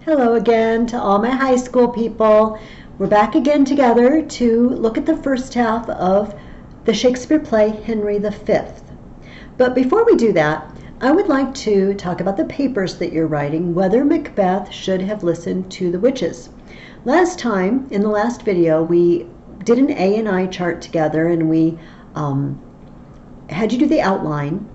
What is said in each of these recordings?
Hello again to all my high school people. We're back again together to look at the first half of the Shakespeare play Henry V. But before we do that, I would like to talk about the papers that you're writing, whether Macbeth should have listened to the witches. Last time, in the last video, we did an A and I chart together and we had you do the outline.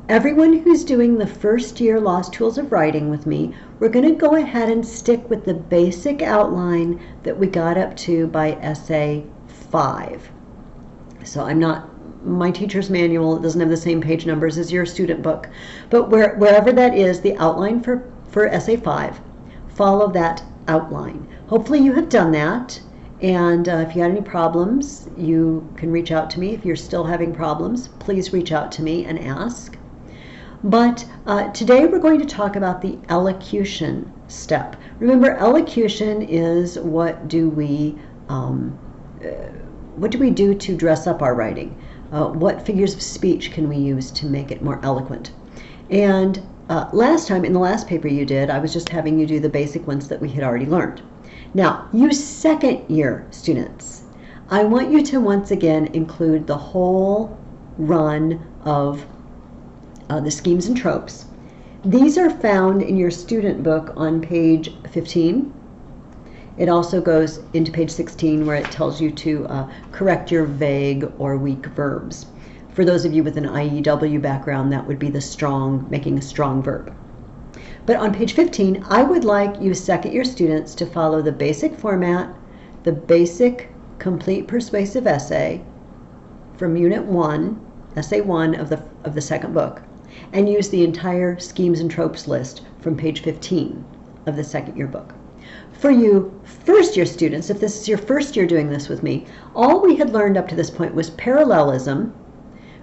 Everyone who's doing the first year Lost Tools of Writing with me, we're going to go ahead and stick with the basic outline that we got up to by Essay 5. So my teacher's manual doesn't have the same page numbers as your student book, but wherever that is, the outline for Essay 5, follow that outline. Hopefully you have done that, and if you had any problems, you can reach out to me. If you're still having problems, please reach out to me and ask. But today we're going to talk about the elocution step. Remember, elocution is what do we do to dress up our writing? What figures of speech can we use to make it more eloquent? And last time, in the last paper you did, I was just having you do the basic ones that we had already learned. Now, you second year students, I want you to once again include the whole run of the schemes and tropes. These are found in your student book on page 15. It also goes into page 16 where it tells you to correct your vague or weak verbs. For those of you with an IEW background, that would be the strong, making a strong verb. But on page 15, I would like you second year students to follow the basic format, the basic complete persuasive essay from Unit 1, Essay 1 of the second book, and use the entire schemes and tropes list from page 15 of the second year book. For you first year students, if this is your first year doing this with me, all we had learned up to this point was parallelism,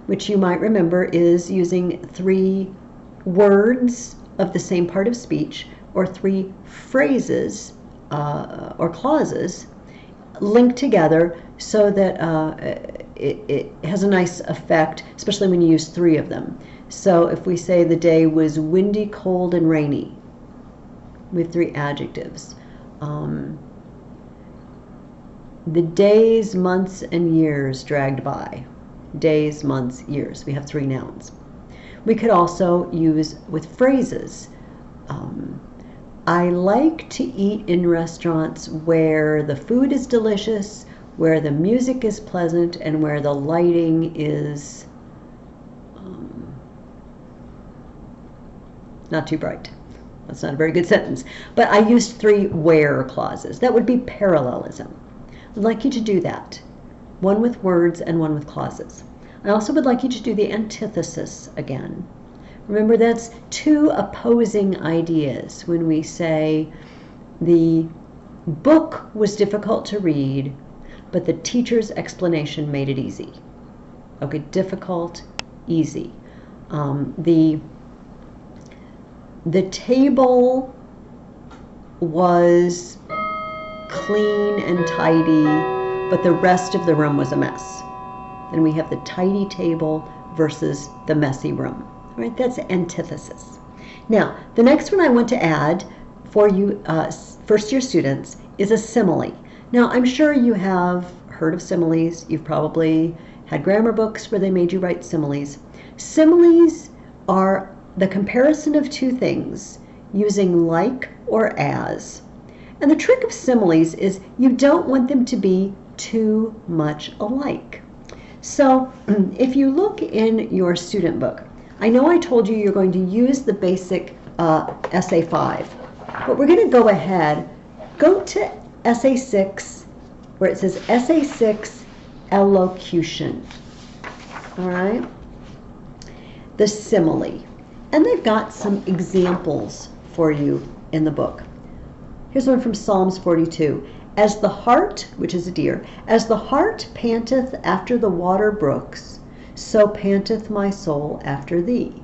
which you might remember is using 3 words of the same part of speech or 3 phrases or clauses linked together so that it has a nice effect, especially when you use 3 of them. So if we say the day was windy, cold, and rainy, with 3 adjectives. The days, months, and years dragged by. Days, months, years. We have 3 nouns. We could also use with phrases. I like to eat in restaurants where the food is delicious, where the music is pleasant, and where the lighting is not too bright. That's not a very good sentence. But I used 3 where clauses. That would be parallelism. I'd like you to do that. 1 with words and 1 with clauses. I also would like you to do the antithesis again. Remember, that's 2 opposing ideas when we say the book was difficult to read, but the teacher's explanation made it easy. Okay, difficult, easy. The table was clean and tidy, but the rest of the room was a mess. And we have the tidy table versus the messy room. All right, that's antithesis. Now, the next one I want to add for you first year students is a simile. Now, I'm sure you have heard of similes. You've probably had grammar books where they made you write similes. Similes are the comparison of 2 things using like or as. And the trick of similes is you don't want them to be too much alike. So if you look in your student book, I know I told you you're going to use the basic Essay 5, but we're going to go ahead, go to Essay 6, where it says Essay 6, Elocution. All right? The simile. And they've got some examples for you in the book. Here's one from Psalms 42. As the hart, which is a deer, as the hart panteth after the water brooks, so panteth my soul after thee.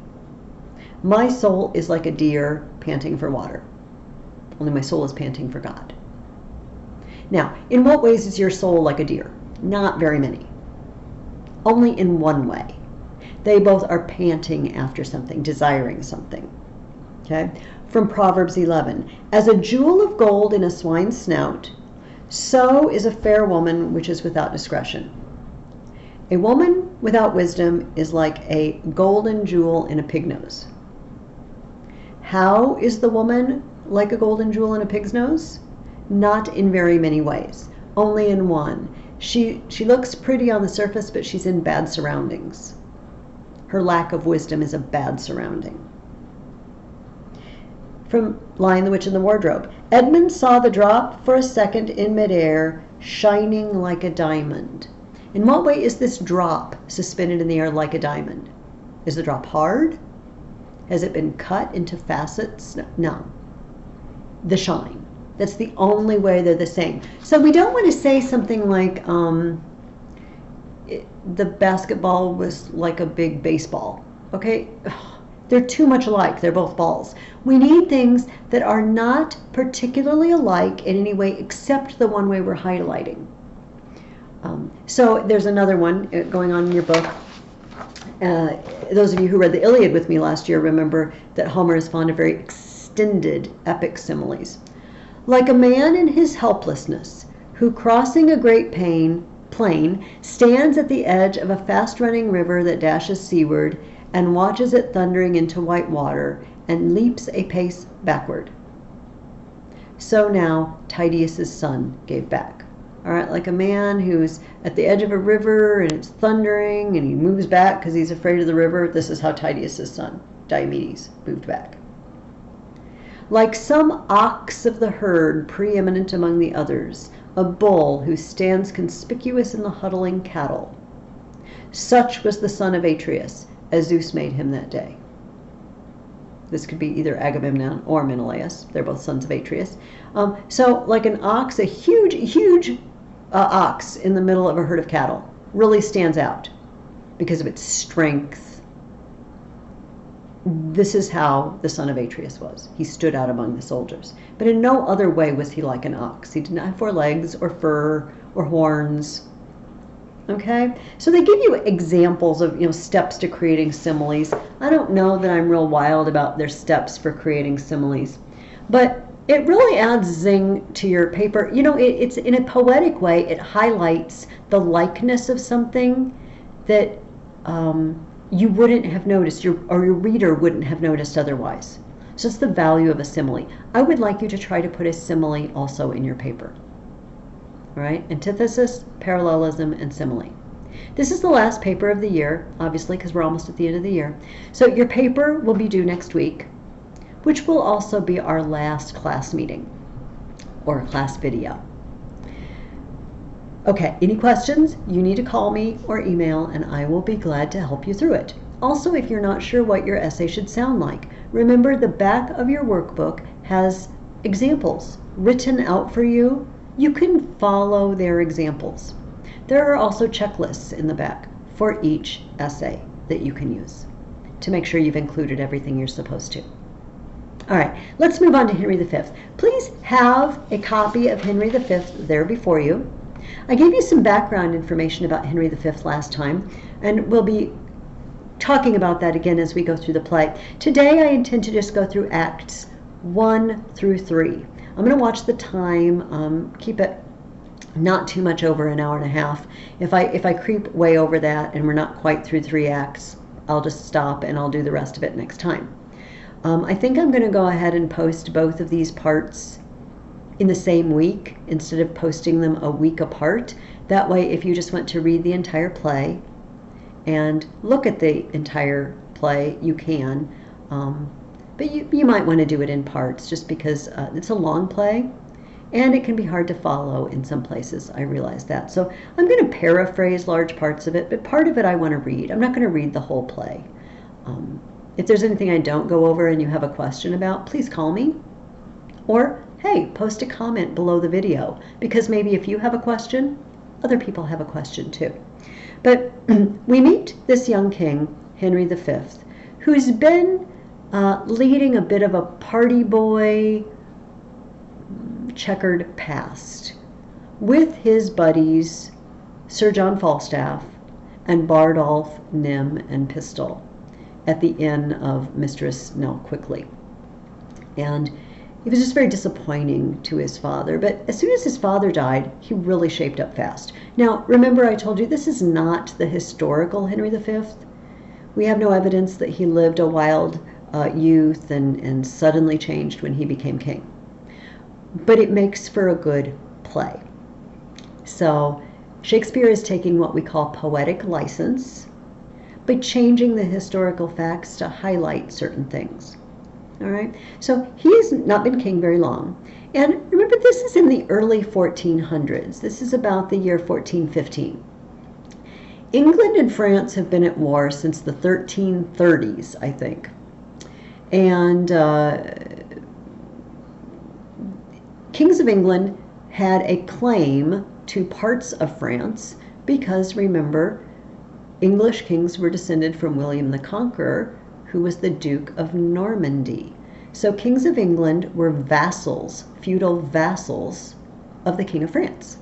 My soul is like a deer panting for water. Only my soul is panting for God. Now, in what ways is your soul like a deer? Not very many. Only in one way. They both are panting after something, desiring something. Okay? from Proverbs 11. As a jewel of gold in a swine's snout, so is a fair woman which is without discretion. A woman without wisdom is like a golden jewel in a pig nose. How is the woman like a golden jewel in a pig's nose? Not in very many ways, only in one. She looks pretty on the surface, but she's in bad surroundings. Her lack of wisdom is a bad surrounding. From Lion, the Witch, and the Wardrobe. Edmund saw the drop for a second in midair, shining like a diamond. In what way is this drop suspended in the air like a diamond? Is the drop hard? Has it been cut into facets? No. The shine. That's the only way they're the same. So we don't want to say something like the basketball was like a big baseball. Okay? They're too much alike. They're both balls. We need things that are not particularly alike in any way except the one way we're highlighting. So there's another one going on in your book. Those of you who read the Iliad with me last year remember that Homer is fond of very extended epic similes. Like a man in his helplessness, who crossing a great plain stands at the edge of a fast-running river that dashes seaward and watches it thundering into white water and leaps a pace backward. So now Tydeus's son gave back. All right, like a man who's at the edge of a river and it's thundering and he moves back because he's afraid of the river. This is how Tydeus's son, Diomedes, moved back. Like some ox of the herd preeminent among the others, a bull who stands conspicuous in the huddling cattle. Such was the son of Atreus, as Zeus made him that day. This could be either Agamemnon or Menelaus. They're both sons of Atreus. So like an ox, a huge ox in the middle of a herd of cattle really stands out because of its strength. This is how the son of Atreus was. He stood out among the soldiers. But in no other way was he like an ox. He did not have 4 legs or fur or horns. Okay? So they give you examples of, steps to creating similes. I don't know that I'm real wild about their steps for creating similes. But it really adds zing to your paper. It's in a poetic way. It highlights the likeness of something that you wouldn't have noticed, or your reader wouldn't have noticed otherwise. So it's the value of a simile. I would like you to try to put a simile also in your paper. All right? Antithesis, parallelism, and simile. This is the last paper of the year, obviously, because we're almost at the end of the year. So your paper will be due next week, which will also be our last class meeting or class video. Okay, any questions? You need to call me or email, and I will be glad to help you through it. Also, if you're not sure what your essay should sound like, remember the back of your workbook has examples written out for you. You can follow their examples. There are also checklists in the back for each essay that you can use to make sure you've included everything you're supposed to. All right, let's move on to Henry V. Please have a copy of Henry V there before you. I gave you some background information about Henry V last time, and we'll be talking about that again as we go through the play. Today I intend to just go through Acts 1 through 3. I'm going to watch the time, keep it not too much over an hour and a half. If I creep way over that and we're not quite through 3 acts, I'll just stop and I'll do the rest of it next time. I think I'm going to go ahead and post both of these parts in the same week instead of posting them a week apart. That way, if you just want to read the entire play and look at the entire play, you can. But you might want to do it in parts just because it's a long play and it can be hard to follow in some places. I realize that. So I'm going to paraphrase large parts of it, but part of it I want to read. I'm not going to read the whole play. If there's anything I don't go over and you have a question about, please call me. Or, hey, post a comment below the video, because maybe if you have a question, other people have a question too. But we meet this young king, Henry V, who's been leading a bit of a party boy, checkered past with his buddies, Sir John Falstaff and Bardolph, Nym, and Pistol at the inn of Mistress Nell Quickly. And it was just very disappointing to his father. But as soon as his father died, he really shaped up fast. Now, remember I told you this is not the historical Henry V. We have no evidence that he lived a wild youth and suddenly changed when he became king. But it makes for a good play. So Shakespeare is taking what we call poetic license by changing the historical facts to highlight certain things. All right, so he has not been king very long. And remember, this is in the early 1400s. This is about the year 1415. England and France have been at war since the 1330s, I think. And kings of England had a claim to parts of France because, remember, English kings were descended from William the Conqueror, who was the Duke of Normandy. So kings of England were vassals, feudal vassals of the King of France.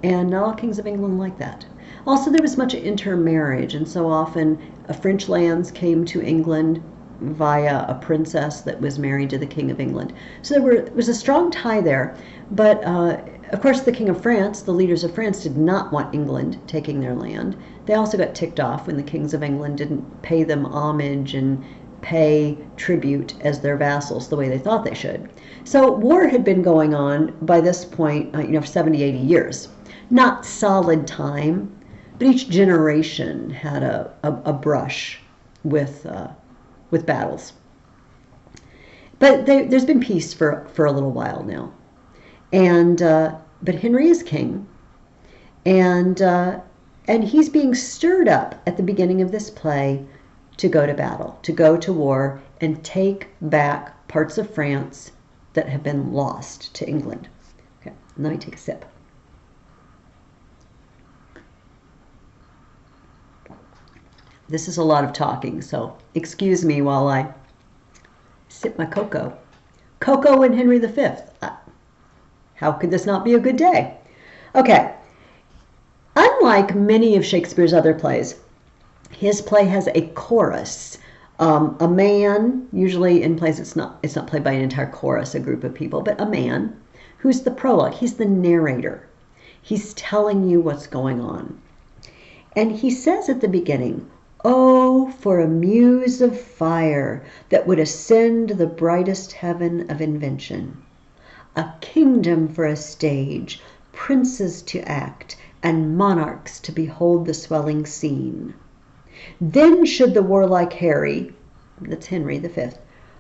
And not all kings of England like that. Also, there was much intermarriage, and so often French lands came to England via a princess that was married to the King of England. So there was a strong tie there. But of course, the King of France, the leaders of France, did not want England taking their land. They also got ticked off when the kings of England didn't pay them homage and pay tribute as their vassals the way they thought they should. So war had been going on by this point, for 70, 80 years. Not solid time, but each generation had a brush with battles. But there's been peace for a little while now. And but Henry is king, and he's being stirred up at the beginning of this play to go to battle, to go to war, and take back parts of France that have been lost to England. Okay, let me take a sip. This is a lot of talking, so excuse me while I sip my cocoa. Cocoa and Henry V. How could this not be a good day? Okay. Unlike many of Shakespeare's other plays, his play has a chorus. A man, usually in plays it's not played by an entire chorus, a group of people, but a man who's the prologue. He's the narrator. He's telling you what's going on. And he says at the beginning, "Oh, for a muse of fire that would ascend the brightest heaven of invention. A kingdom for a stage, princes to act, and monarchs to behold the swelling scene. Then should the warlike Harry," that's Henry V,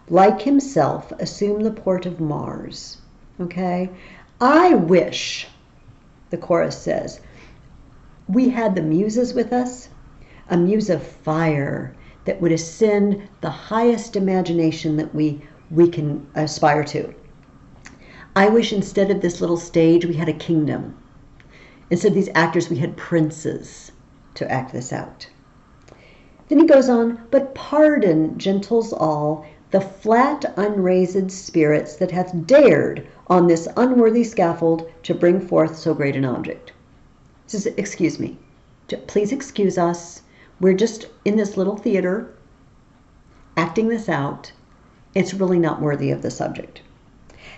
"like himself assume the port of Mars." Okay? I wish, the chorus says, we had the muses with us, a muse of fire that would ascend the highest imagination that we can aspire to. I wish instead of this little stage, we had a kingdom. Instead of these actors, we had princes to act this out. Then he goes on, "But pardon, gentles all, the flat unraised spirits that hath dared on this unworthy scaffold to bring forth so great an object." He says, "Excuse me, please excuse us. We're just in this little theater, acting this out. It's really not worthy of the subject.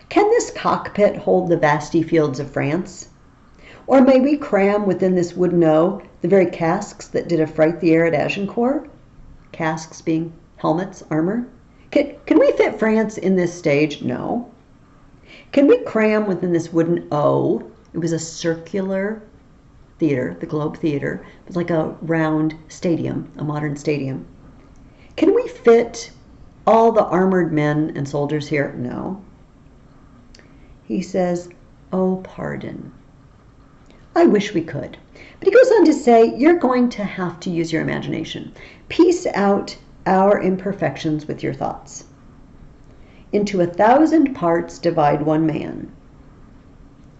Can this cockpit hold the vasty fields of France? Or may we cram within this wooden O the very casques that did affright the air at Agincourt?" Casques being helmets, armor. Can we fit France in this stage? No. Can we cram within this wooden O? It was a circular theater, the Globe Theater. It was like a round stadium, a modern stadium. Can we fit all the armored men and soldiers here? No. He says, "Oh, pardon. I wish we could." But he goes on to say, you're going to have to use your imagination. Piece out our imperfections with your thoughts. Into 1,000 parts divide one man.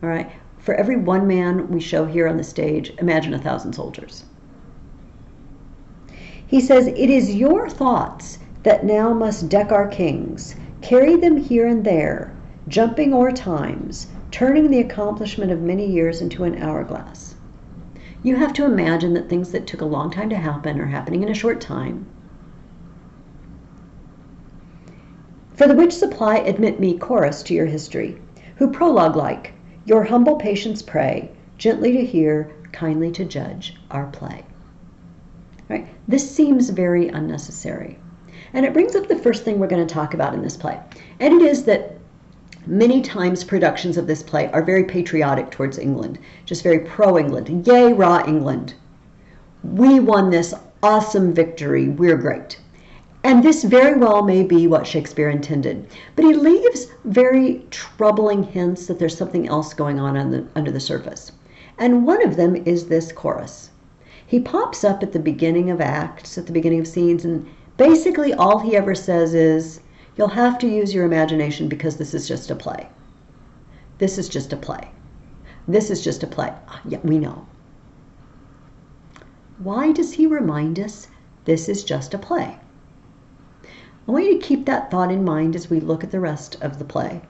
All right? For every one man we show here on the stage, imagine 1,000 soldiers. He says, "It is your thoughts that now must deck our kings, carry them here and there, jumping o'er times, turning the accomplishment of many years into an hourglass." You have to imagine that things that took a long time to happen are happening in a short time. For the which supply admit me chorus to your history, who prologue like, your humble patience pray, gently to hear, kindly to judge our play. Right? This seems very unnecessary. And it brings up the first thing we're going to talk about in this play. And it is that many times productions of this play are very patriotic towards England, just very pro-England. Yay, raw England. We won this awesome victory. We're great. And this very well may be what Shakespeare intended. But he leaves very troubling hints that there's something else going on under the surface. And one of them is this chorus. He pops up at the beginning of acts, at the beginning of scenes, and basically all he ever says is, you'll have to use your imagination because this is just a play. This is just a play. This is just a play. Yeah, we know. Why does he remind us this is just a play? I want you to keep that thought in mind as we look at the rest of the play.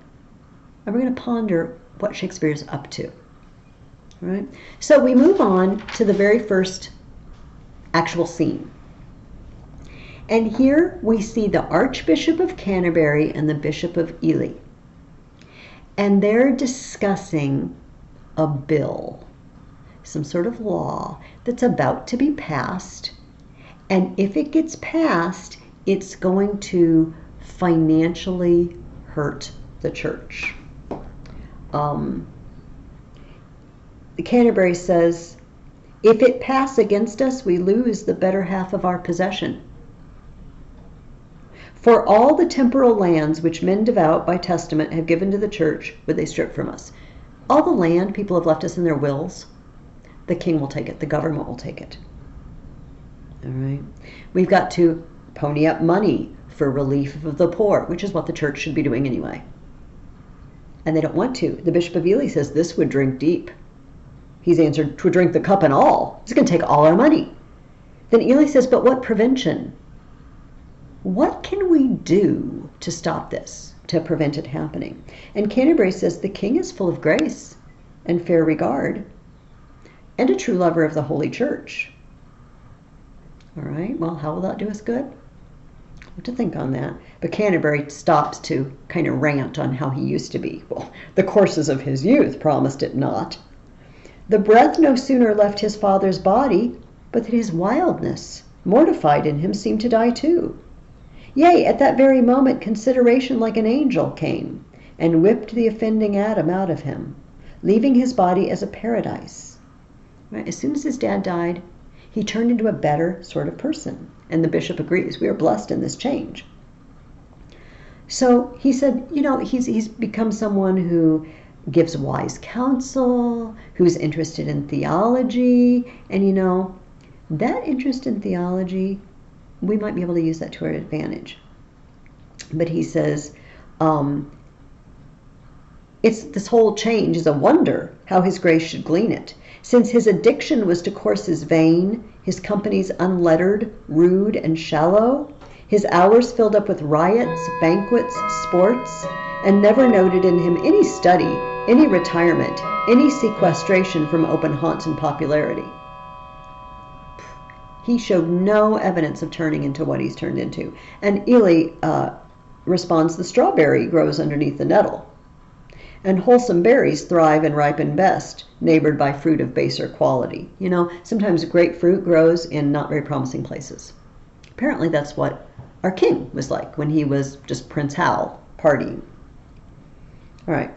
And we're going to ponder what Shakespeare's up to. All right? So we move on to the very first actual scene. And here we see the Archbishop of Canterbury and the Bishop of Ely. And they're discussing a bill, some sort of law that's about to be passed. And if it gets passed, it's going to financially hurt the church. Canterbury says, if it pass against us, we lose the better half of our possession. For all the temporal lands which men devout by testament have given to the church would they strip from us. All the land people have left us in their wills, the king will take it, the government will take it. All right. We've got to pony up money for relief of the poor, which is what the church should be doing anyway. And they don't want to. The Bishop of Ely says this would drink deep. He's answered, "'Twould drink the cup and all. It's going to take all our money." Then Ely says, "But what prevention? What can we do to stop this, to prevent it happening?" And Canterbury says, "The king is full of grace and fair regard, and a true lover of the Holy Church." All right, well, how will that do us good? I have to think on that. But Canterbury stops to kind of rant on how he used to be. Well, the courses of his youth promised it not. The breath no sooner left his father's body, but that his wildness, mortified in him, seemed to die too. Yea, at that very moment consideration like an angel came, and whipped the offending Adam out of him, leaving his body as a paradise. Right? As soon as his dad died, he turned into a better sort of person. And the bishop agrees. We are blessed in this change. So he said, he's become someone who gives wise counsel, who's interested in theology. And that interest in theology, we might be able to use that to our advantage. But he says, this whole change is a wonder how his grace should glean it. Since his addiction was to courses vain, his companies unlettered, rude, and shallow, his hours filled up with riots, banquets, sports, and never noted in him any study, any retirement, any sequestration from open haunts and popularity. He showed no evidence of turning into what he's turned into. And Ely responds, the strawberry grows underneath the nettle, and wholesome berries thrive and ripen best, neighbored by fruit of baser quality. Sometimes grapefruit grows in not very promising places. Apparently that's what our king was like when he was just Prince Hal partying. All right,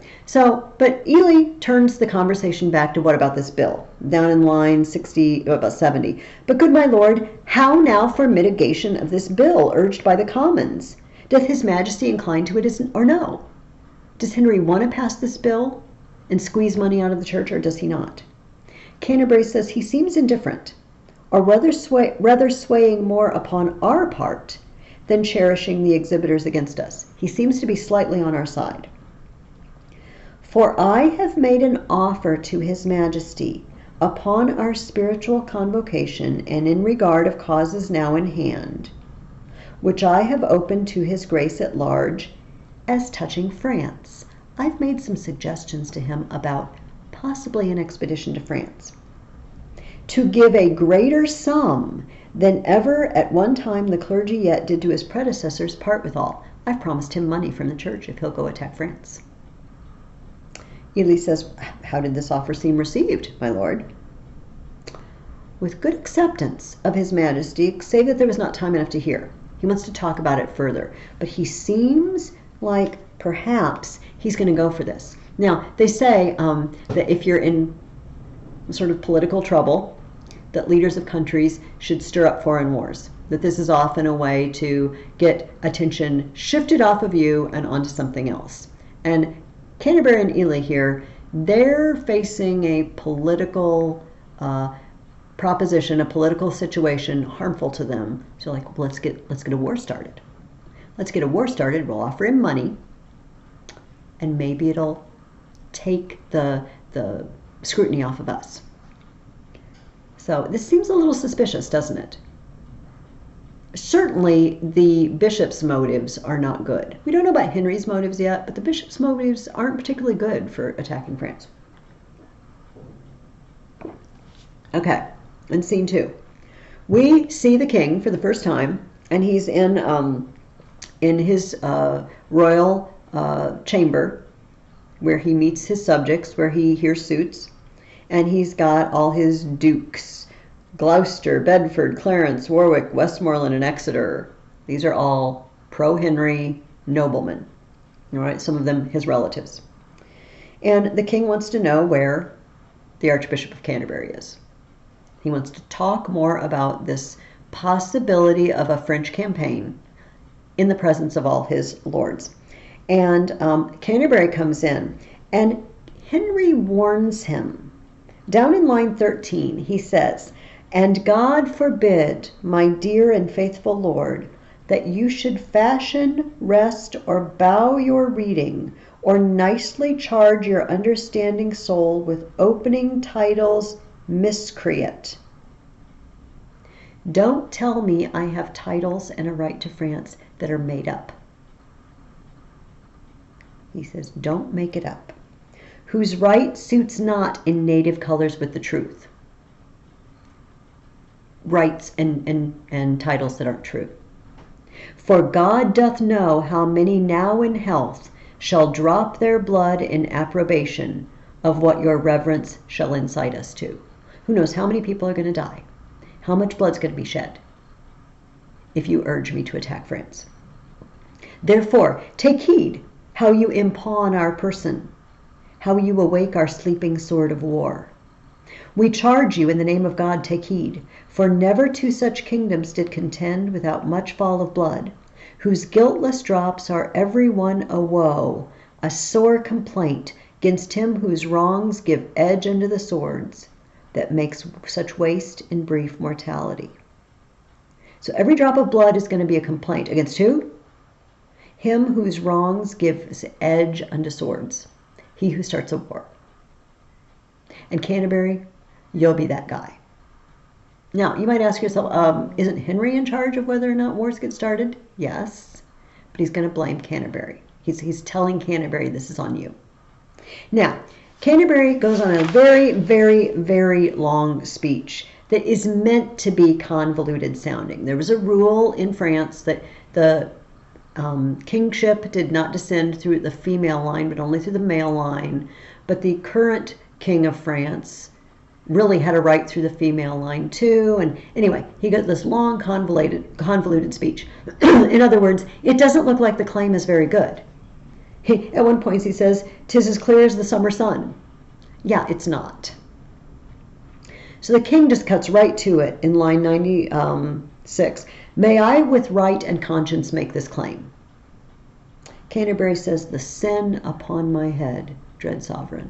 but Ely turns the conversation back to what about this bill? Down in line 70. But good my lord, how now for mitigation of this bill urged by the commons? Doth his majesty incline to it or no? Does Henry want to pass this bill and squeeze money out of the church, or does he not? Canterbury says he seems indifferent, or rather swaying more upon our part than cherishing the exhibitors against us. He seems to be slightly on our side. For I have made an offer to his majesty upon our spiritual convocation and in regard of causes now in hand, which I have opened to his grace at large, as touching France. I've made some suggestions to him about possibly an expedition to France, to give a greater sum than ever at one time the clergy yet did to his predecessors part withal. I've promised him money from the church if he'll go attack France. Ely says, how did this offer seem received, my lord? With good acceptance of his majesty, save that there was not time enough to hear. He wants to talk about it further, but he seems like perhaps he's going to go for this. Now, they say that if you're in sort of political trouble, that leaders of countries should stir up foreign wars, that this is often a way to get attention shifted off of you and onto something else. And Canterbury and Ely here, they're facing a political proposition, a political situation harmful to them. So like, let's get a war started. Let's get a war started. We'll offer him money, and maybe it'll take the scrutiny off of us. So this seems a little suspicious, doesn't it? Certainly the bishop's motives are not good. We don't know about Henry's motives yet, but the bishop's motives aren't particularly good for attacking France. Okay, and scene 2. We see the king for the first time, and he's in his royal chamber, where he meets his subjects, where he hears suits, and he's got all his dukes, Gloucester, Bedford, Clarence, Warwick, Westmoreland, and Exeter. These are all pro-Henry noblemen, all right, some of them his relatives. And the king wants to know where the Archbishop of Canterbury is. He wants to talk more about this possibility of a French campaign in the presence of all his lords. And Canterbury comes in, and Henry warns him. Down in line 13, he says, "And God forbid, my dear and faithful lord, that you should fashion, rest, or bow your reading, or nicely charge your understanding soul with opening titles miscreant. Don't tell me I have titles and a right to France that are made up." He says, don't make it up. "Whose right suits not in native colors with the truth." Rights and titles that aren't true. "For God doth know how many now in health shall drop their blood in approbation of what your reverence shall incite us to." Who knows how many people are going to die? How much blood's going to be shed if you urge me to attack France? "Therefore, take heed how you impawn our person, how you awake our sleeping sword of war. We charge you in the name of God, take heed, for never two such kingdoms did contend without much fall of blood, whose guiltless drops are every one a woe, a sore complaint gainst him whose wrongs give edge unto the swords, that makes such waste in brief mortality." So every drop of blood is going to be a complaint against who? Him whose wrongs gives edge unto swords. He who starts a war. And Canterbury, you'll be that guy. Now, you might ask yourself, isn't Henry in charge of whether or not wars get started? Yes, but he's going to blame Canterbury. He's telling Canterbury, this is on you. Now, Canterbury goes on a very, very, very long speech that is meant to be convoluted sounding. There was a rule in France that the kingship did not descend through the female line, but only through the male line. But the current king of France really had a right through the female line too. And anyway, he got this long, convoluted speech. In other words, it doesn't look like the claim is very good. At one point he says, "'Tis as clear as the summer sun." Yeah, it's not. So the king just cuts right to it in line 96. "May I with right and conscience make this claim?" Canterbury says, "The sin upon my head, dread sovereign."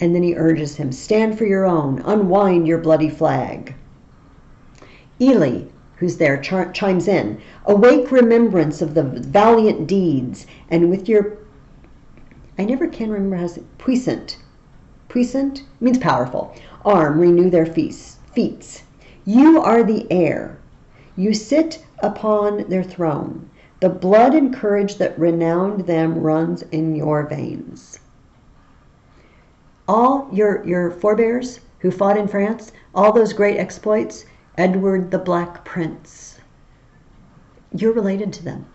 And then he urges him, "Stand for your own, unwind your bloody flag." Ely, who's there, chimes in, "Awake remembrance of the valiant deeds, and with your," I never can remember how to say, puissant means powerful, "arm renew their feats. You are the heir. You sit upon their throne. The blood and courage that renowned them runs in your veins." All your forebears who fought in France, all those great exploits, Edward the Black Prince, you're related to them.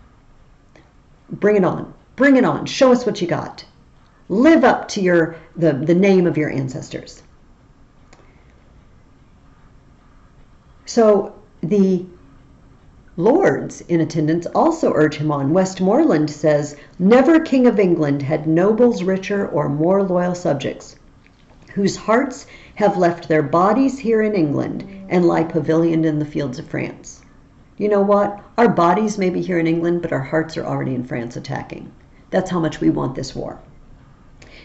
Bring it on. Bring it on. Show us what you got. Live up to the name of your ancestors. So the lords in attendance also urge him on. Westmoreland says, "Never king of England had nobles richer or more loyal subjects, whose hearts have left their bodies here in England and lie pavilioned in the fields of France." You know what? Our bodies may be here in England, but our hearts are already in France attacking. That's how much we want this war.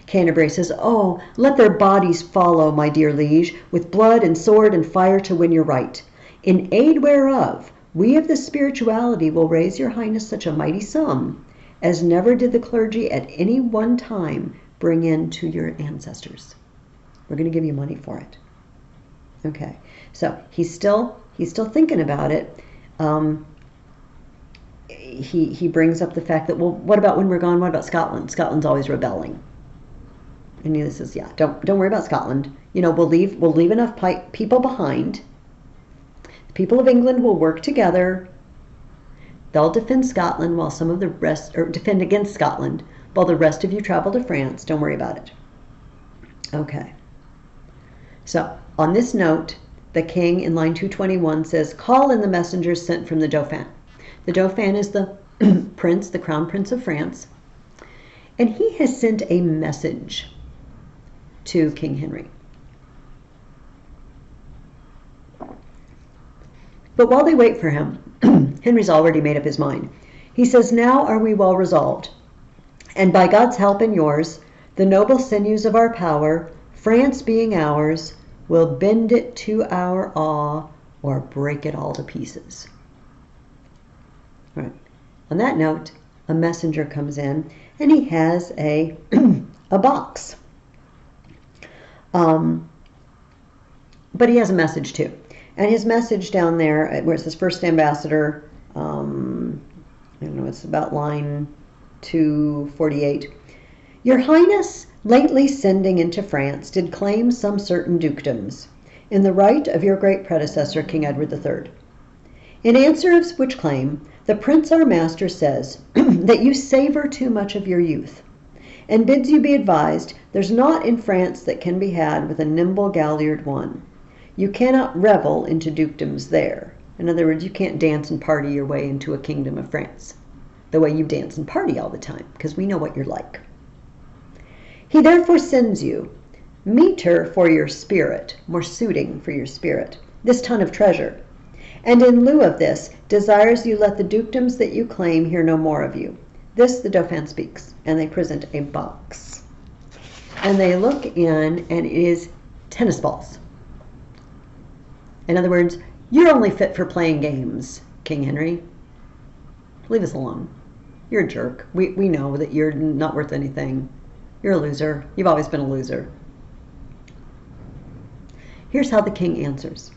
Canterbury says, "Oh, let their bodies follow, my dear liege, with blood and sword and fire to win your right. In aid whereof, we of the spirituality will raise your highness such a mighty sum as never did the clergy at any one time bring in to your ancestors." We're going to give you money for it. Okay, so he's still thinking about it. He brings up the fact that, well, what about when we're gone? What about Scotland? Scotland's always rebelling. And he says, yeah, don't worry about Scotland. You know, we'll leave enough people behind. The people of England will work together. They'll defend Scotland while some of the rest, or defend against Scotland, while the rest of you travel to France. Don't worry about it. Okay. So, on this note, the king in line 221 says, "Call in the messengers sent from the Dauphin." The Dauphin is the prince, the crown prince of France, and he has sent a message to King Henry. But while they wait for him, Henry's already made up his mind. He says, "Now are we well resolved, and by God's help and yours, the noble sinews of our power, France being ours, will bend it to our awe or break it all to pieces." Right. On that note, a messenger comes in, and he has a box. But he has a message too. And his message down there, where it says First Ambassador, I don't know, it's about line 248. "Your Highness, lately sending into France, did claim some certain dukedoms, in the right of your great predecessor, King Edward III. In answer of which claim, the Prince our master says that you savor too much of your youth, and bids you be advised there's naught in France that can be had with a nimble galliard one. You cannot revel into dukedoms there." In other words, you can't dance and party your way into a kingdom of France the way you dance and party all the time, because we know what you're like. "He therefore sends you, meeter for your spirit," more suiting for your spirit, "this ton of treasure, and in lieu of this desires you let the dukedoms that you claim hear no more of you." This the Dauphin speaks, and they present a box. And they look in, and it is tennis balls. In other words, you're only fit for playing games, King Henry. Leave us alone. You're a jerk. We know that you're not worth anything. You're a loser. You've always been a loser. Here's how the king answers.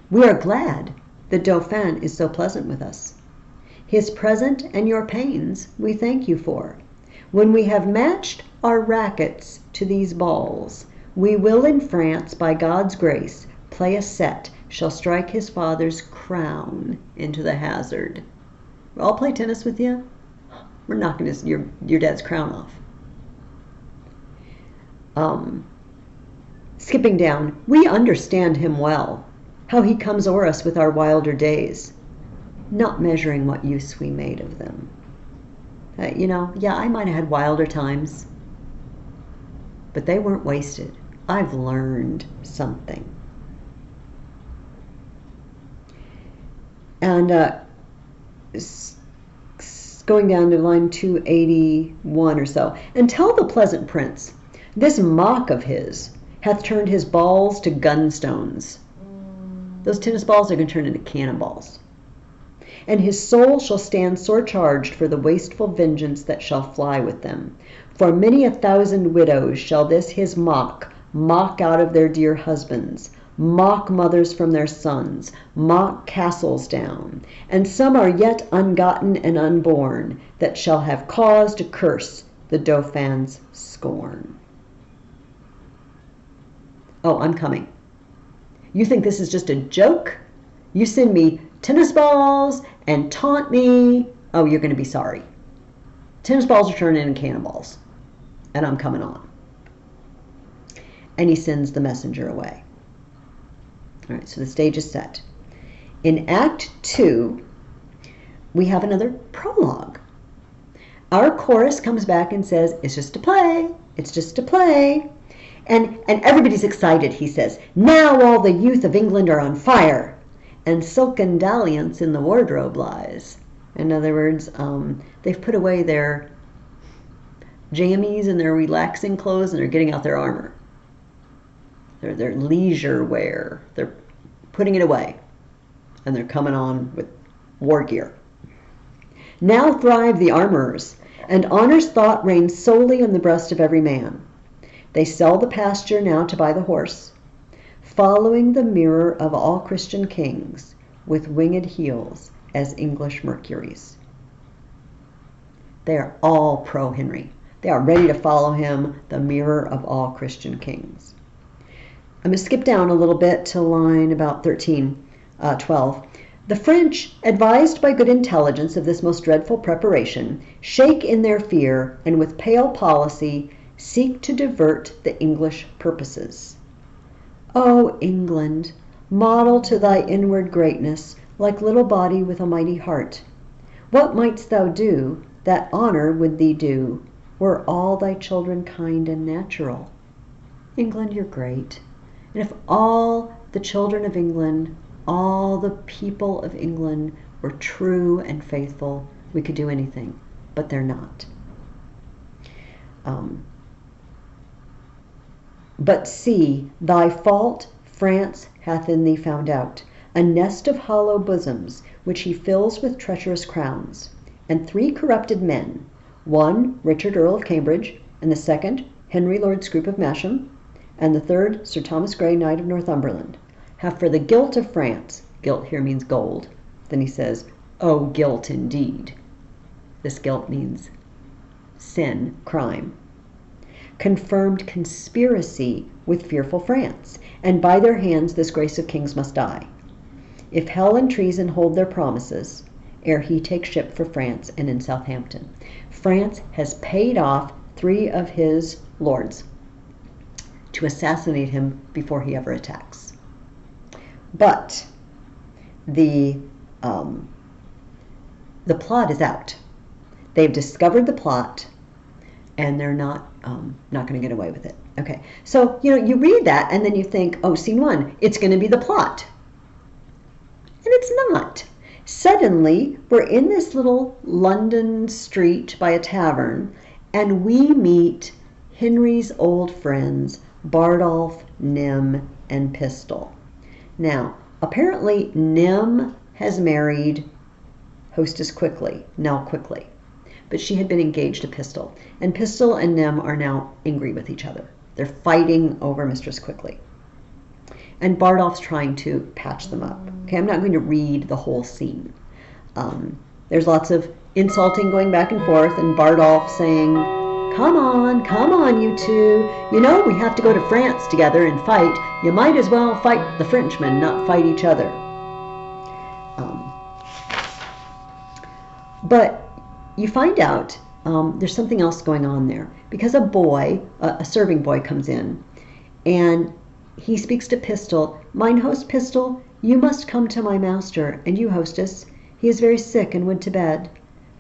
"We are glad the Dauphin is so pleasant with us. His present and your pains we thank you for. When we have matched our rackets to these balls, we will in France, by God's grace, play a set, shall strike his father's crown into the hazard." I'll play tennis with you. We're knocking your dad's crown off. Skipping down, "We understand him well, how he comes o'er us with our wilder days, not measuring what use we made of them." Yeah, I might have had wilder times, but they weren't wasted. I've learned something. And going down to line 281 or so, "And tell the pleasant prince, this mock of his hath turned his balls to gunstones." Those tennis balls are going to turn into cannonballs. "And his soul shall stand sore charged for the wasteful vengeance that shall fly with them. For many a thousand widows shall this his mock out of their dear husbands, mock mothers from their sons, mock castles down, and some are yet ungotten and unborn that shall have cause to curse the Dauphin's scorn." Oh, I'm coming. You think this is just a joke? You send me tennis balls and taunt me, oh, you're going to be sorry. Tennis balls are turning into cannonballs, and I'm coming on. And he sends the messenger away. All right, so the stage is set. In Act 2, we have another prologue. Our chorus comes back and says, it's just a play, it's just a play. And everybody's excited, he says. Now all the youth of England are on fire, and silken dalliance in the wardrobe lies. In other words, they've put away their jammies and their relaxing clothes, and they're getting out their armor. Their leisure wear. They're putting it away, and they're coming on with war gear. Now thrive the armorers, and honor's thought reigns solely in the breast of every man. They sell the pasture now to buy the horse, following the mirror of all Christian kings with winged heels as English Mercuries. They are all pro-Henry. They are ready to follow him, the mirror of all Christian kings. I'm going to skip down a little bit to line about 12. The French, advised by good intelligence of this most dreadful preparation, shake in their fear, and with pale policy seek to divert the English purposes. O England, model to thy inward greatness, like little body with a mighty heart, what mightst thou do that honor would thee do, were all thy children kind and natural? England, you're great. And if all the children of England, all the people of England were true and faithful, we could do anything, but they're not. But see, thy fault France hath in thee found out, a nest of hollow bosoms, which he fills with treacherous crowns, and 3 corrupted men, one Richard Earl of Cambridge, and the second Henry Lord Scrope of Masham, and the third Sir Thomas Grey, Knight of Northumberland, have for the guilt of France, guilt here means gold, then he says, oh, guilt indeed. This guilt means sin, crime. Confirmed conspiracy with fearful France, and by their hands this grace of kings must die. If hell and treason hold their promises, ere he take ship for France and in Southampton. France has paid off 3 of his lords to assassinate him before he ever attacks. But the plot is out. They've discovered the plot, and they're not going to get away with it. Okay, so you read that, and then you think, oh, scene 1, it's going to be the plot, and it's not. Suddenly, we're in this little London street by a tavern, and we meet Henry's old friends, Bardolph, Nym, and Pistol. Now, apparently, Nym has married Hostess Nell Quickly, but she had been engaged to Pistol, and Pistol and Nym are now angry with each other. They're fighting over Mistress Quickly. And Bardolph's trying to patch them up. Okay, I'm not going to read the whole scene. There's lots of insulting going back and forth, and Bardolph saying, come on, you two. We have to go to France together and fight. You might as well fight the Frenchmen, not fight each other. But you find out there's something else going on there. Because a serving boy comes in, and he speaks to Pistol. Mine host Pistol, you must come to my master, and you, hostess, he is very sick and would to bed.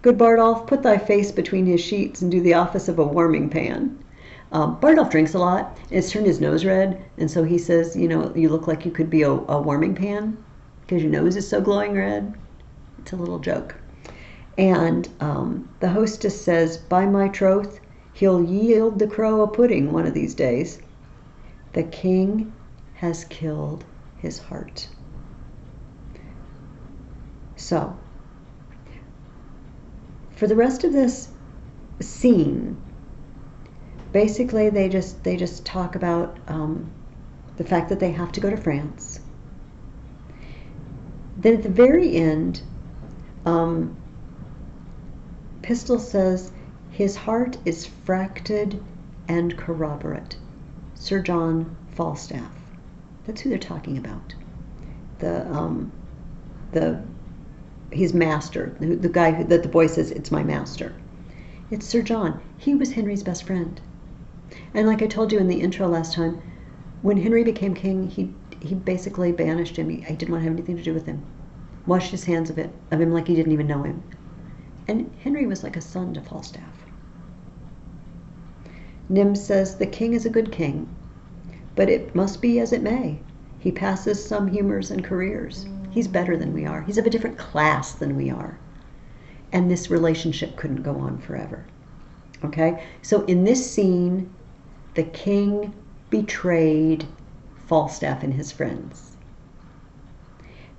Good Bardolph, put thy face between his sheets and do the office of a warming pan. Bardolph drinks a lot, and it's turned his nose red, and so he says, you look like you could be a warming pan because your nose is so glowing red. It's a little joke. And the hostess says, by my troth, he'll yield the crow a pudding one of these days. The king has killed his heart. So, for the rest of this scene, basically they just talk about the fact that they have to go to France. Then at the very end, Pistol says his heart is fracted and corroborate. Sir John Falstaff. That's who they're talking about. his master, the guy that the boy says, it's my master. It's Sir John. He was Henry's best friend. And like I told you in the intro last time, when Henry became king, he basically banished him. He didn't want to have anything to do with him. Washed his hands of him like he didn't even know him. And Henry was like a son to Falstaff. Nim says, the king is a good king, but it must be as it may. He passes some humors and careers. He's better than we are. He's of a different class than we are. And this relationship couldn't go on forever. Okay? So in this scene, the king betrayed Falstaff and his friends.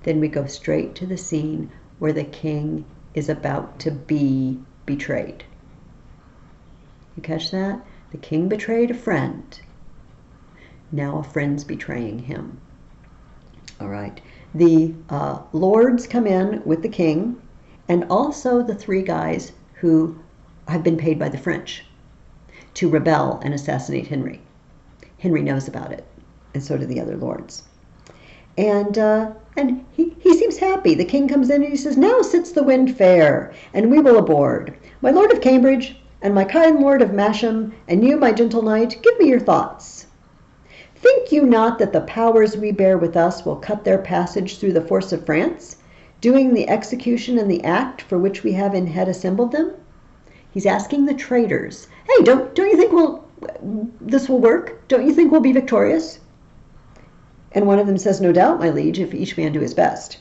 Then we go straight to the scene where the king is about to be betrayed. You catch that? The king betrayed a friend. Now a friend's betraying him. All right. The lords come in with the king, and also the three guys who have been paid by the French to rebel and assassinate Henry. Henry knows about it, and so do the other lords. And he seems happy. The king comes in and he says, now sits the wind fair, and we will aboard. My lord of Cambridge, and my kind lord of Masham, and you, my gentle knight, give me your thoughts. Think you not that the powers we bear with us will cut their passage through the force of France, doing the execution and the act for which we have in head assembled them? He's asking the traitors, hey, don't you think this will work? Don't you think we'll be victorious? And one of them says, no doubt, my liege, if each man do his best.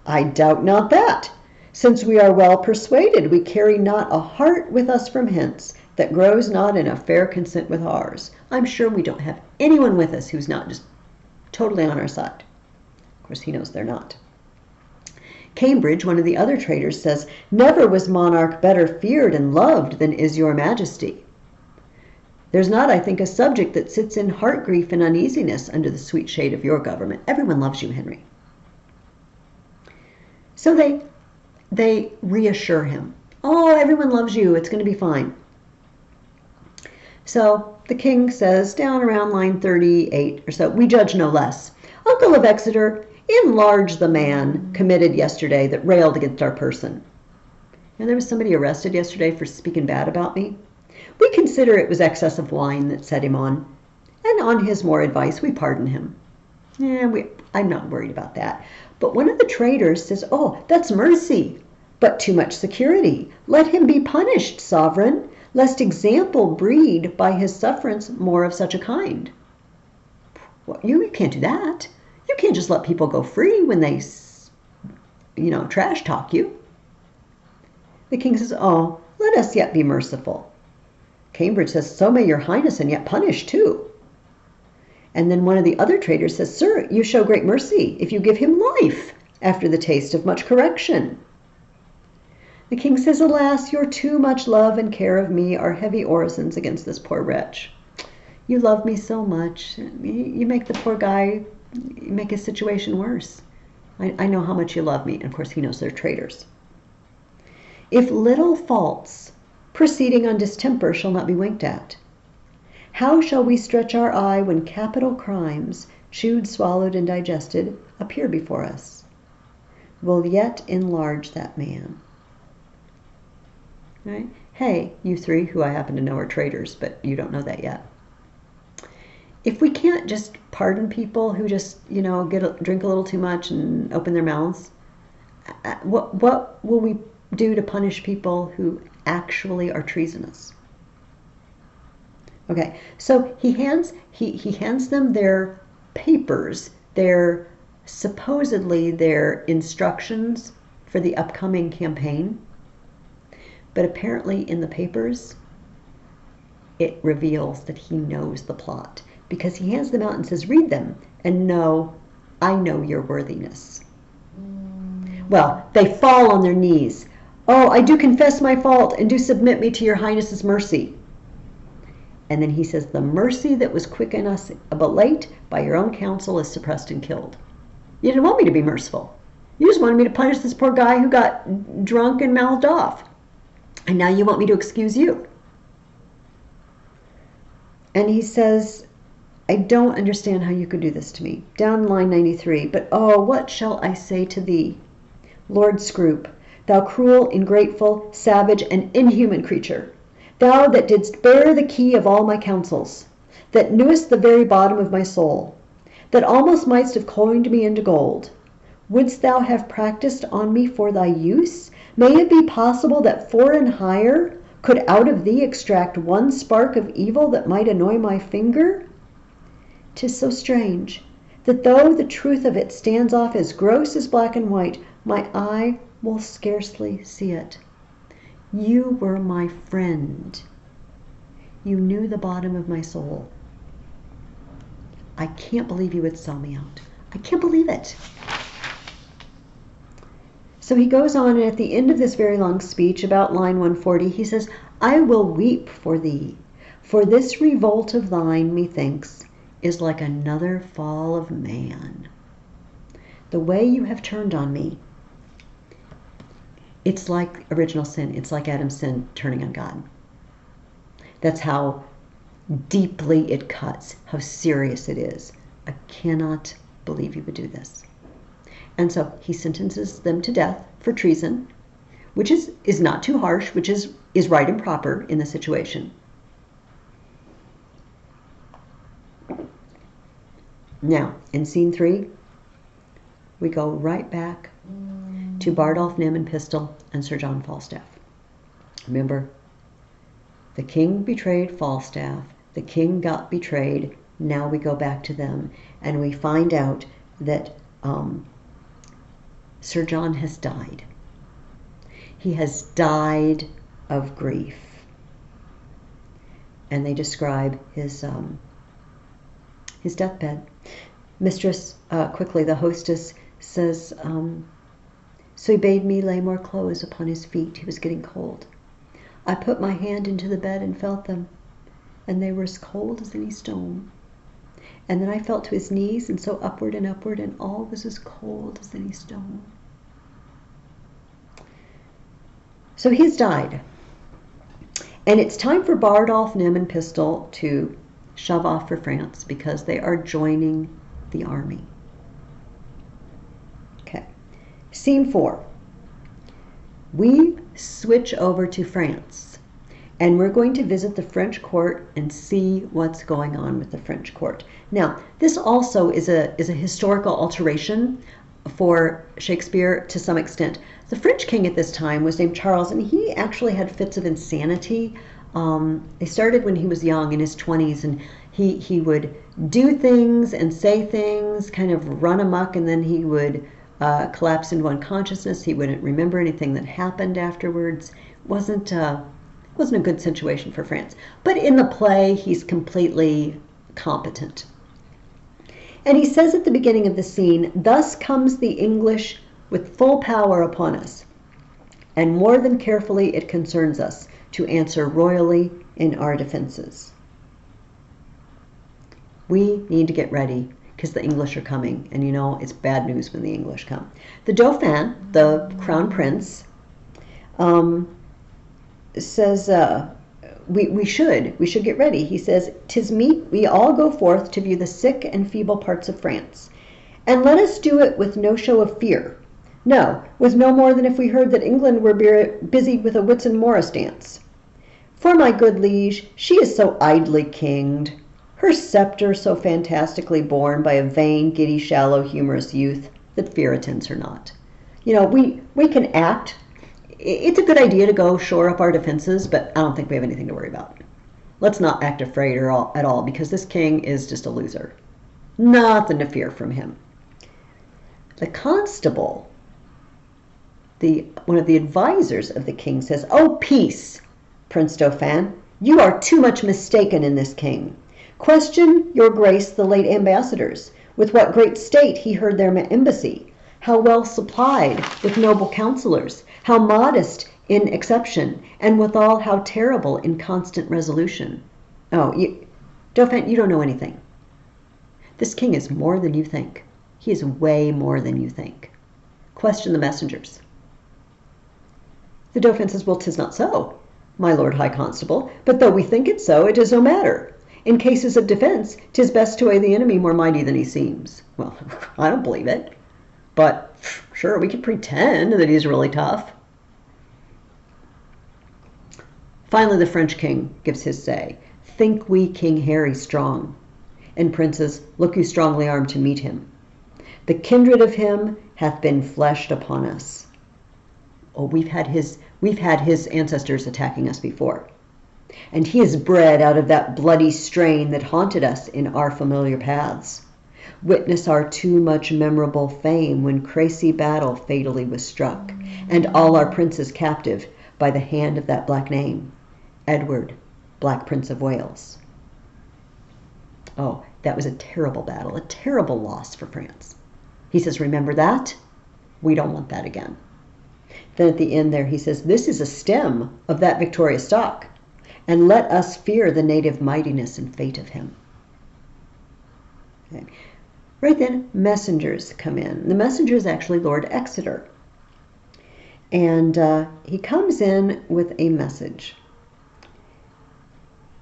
I doubt not that. Since we are well persuaded, we carry not a heart with us from hence, that grows not in a fair consent with ours. I'm sure we don't have anyone with us who's not just totally on our side. Of course, he knows they're not. Cambridge, one of the other traitors, says, never was monarch better feared and loved than is your majesty. There's not, I think, a subject that sits in heart grief and uneasiness under the sweet shade of your government. Everyone loves you, Henry. So they reassure him. Oh, everyone loves you. It's going to be fine. So the king says, down around line 38 or so, we judge no less. Uncle of Exeter, enlarge the man committed yesterday that railed against our person. And there was somebody arrested yesterday for speaking bad about me. We consider it was excess of wine that set him on, and on his more advice, we pardon him. I'm not worried about that. But one of the traitors says, oh, that's mercy, but too much security. Let him be punished, sovereign, lest example breed by his sufferance more of such a kind. Well, you can't do that. You can't just let people go free when they, trash talk you. The king says, oh, let us yet be merciful. Cambridge says, so may your highness, and yet punish too. And then one of the other traitors says, sir, you show great mercy if you give him life after the taste of much correction. The king says, alas, your too much love and care of me are heavy orisons against this poor wretch. You love me so much. You make the poor guy, you make his situation worse. I know how much you love me. And of course, he knows they're traitors. If little faults proceeding on distemper shall not be winked at, how shall we stretch our eye when capital crimes, chewed, swallowed, and digested, appear before us? Will yet enlarge that man. Right? Hey, you three, who I happen to know are traitors, but you don't know that yet. If we can't just pardon people who just, drink a little too much and open their mouths, what will we do to punish people who actually are treasonous? Okay, so he hands them their papers, supposedly their instructions for the upcoming campaign. But apparently in the papers, it reveals that he knows the plot, because he hands them out and says, read them, and know, I know your worthiness. Well, they fall on their knees. Oh, I do confess my fault, and do submit me to your highness's mercy. And then he says, the mercy that was quick in us, but late, by your own counsel, is suppressed and killed. You didn't want me to be merciful. You just wanted me to punish this poor guy who got drunk and mouthed off. And now you want me to excuse you. And he says, I don't understand how you could do this to me. Down line 93. But oh, what shall I say to thee, Lord Scroop, thou cruel, ingrateful, savage, and inhuman creature, thou that didst bear the key of all my counsels, that knewest the very bottom of my soul, that almost mightst have coined me into gold. Wouldst thou have practised on me for thy use? May it be possible that foreign hire could out of thee extract one spark of evil that might annoy my finger? 'Tis so strange, that though the truth of it stands off as gross as black and white, my eye will scarcely see it. You were my friend. You knew the bottom of my soul. I can't believe you would sell me out. I can't believe it. So he goes on, and at the end of this very long speech, about line 140, he says, I will weep for thee, for this revolt of thine, methinks, is like another fall of man. The way you have turned on me, it's like original sin. It's like Adam's sin turning on God. That's how deeply it cuts, how serious it is. I cannot believe you would do this. And so he sentences them to death for treason, which is not too harsh, which is right and proper in the situation. Now, in scene 3, we go right back to Bardolph, Nym, and Pistol, and Sir John Falstaff. Remember, the king betrayed Falstaff, the king got betrayed, now we go back to them, and we find out that Sir John has died. He has died of grief. And they describe his deathbed. Mistress, quickly, the hostess, says, so he bade me lay more clothes upon his feet. He was getting cold. I put my hand into the bed and felt them, and they were as cold as any stone. And then I felt to his knees, and so upward, and all was as cold as any stone. So he's died. And it's time for Bardolph, Nym, and Pistol to shove off for France because they are joining the army. Okay. Scene 4. We switch over to France, and we're going to visit the French court and see what's going on with the French court. Now, this also is a historical alteration for Shakespeare to some extent. The French king at this time was named Charles, and he actually had fits of insanity. They started when he was young, in his 20s, and he would do things and say things, kind of run amok, and then he would collapse into unconsciousness. He wouldn't remember anything that happened afterwards. Wasn't a good situation for France. But in the play, he's completely competent. And he says at the beginning of the scene, thus comes the English with full power upon us, and more than carefully it concerns us to answer royally in our defenses. We need to get ready because the English are coming, and you know it's bad news when the English come. The Dauphin, the crown prince, says we should get ready. He says, "'Tis meet we all go forth to view the sick and feeble parts of France, and let us do it with no show of fear. No, with no more than if we heard that England were busy with a Whitsun Morris dance. For my good liege, she is so idly kinged, her sceptre so fantastically borne by a vain, giddy, shallow, humorous youth, that fear attends her not." You know, we can act. It's a good idea to go shore up our defenses, but I don't think we have anything to worry about. Let's not act afraid at all, because this king is just a loser. Nothing to fear from him. The constable, one of the advisors of the king, says, "Oh, peace, Prince Dauphin, you are too much mistaken in this king. Question your grace the late ambassadors, with what great state he heard their embassy, how well supplied with noble counselors, how modest in exception, and withal how terrible in constant resolution." Oh, Dauphin, you don't know anything. This king is more than you think. He is way more than you think. Question the messengers. The Dauphin says, "Well, 'tis not so, my lord high constable, but though we think it so, it is no matter. In cases of defense, 'tis best to weigh the enemy more mighty than he seems. Well, I don't believe it. But sure, we could pretend that he's really tough. Finally, the French king gives his say. Think we King Harry strong, and princes, look you strongly armed to meet him. The kindred of him hath been fleshed upon us. Oh, we've had his ancestors attacking us before. And he is bred out of that bloody strain that haunted us in our familiar paths. Witness our too much memorable fame when Crecy battle fatally was struck, and all our princes captive by the hand of that black name, Edward, Black Prince of Wales. Oh, that was a terrible battle, a terrible loss for France. He says, remember that? We don't want that again. Then at the end there he says, this is a stem of that victorious stock, and let us fear the native mightiness and fate of him. Okay. Right then, messengers come in. The messenger is actually Lord Exeter. And he comes in with a message.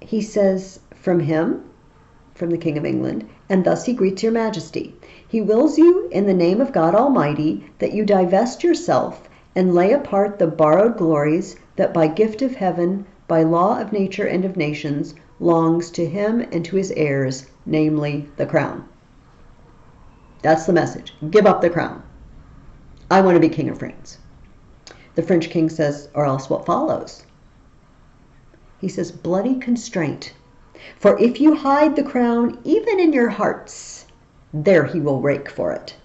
He says, from him, from the King of England, and thus he greets your majesty. He wills you in the name of God Almighty that you divest yourself and lay apart the borrowed glories that by gift of heaven, by law of nature and of nations, longs to him and to his heirs, namely the crown. That's the message. Give up the crown. I want to be king of France. The French king says, or else what follows? He says, bloody constraint. For if you hide the crown even in your hearts, there he will rake for it.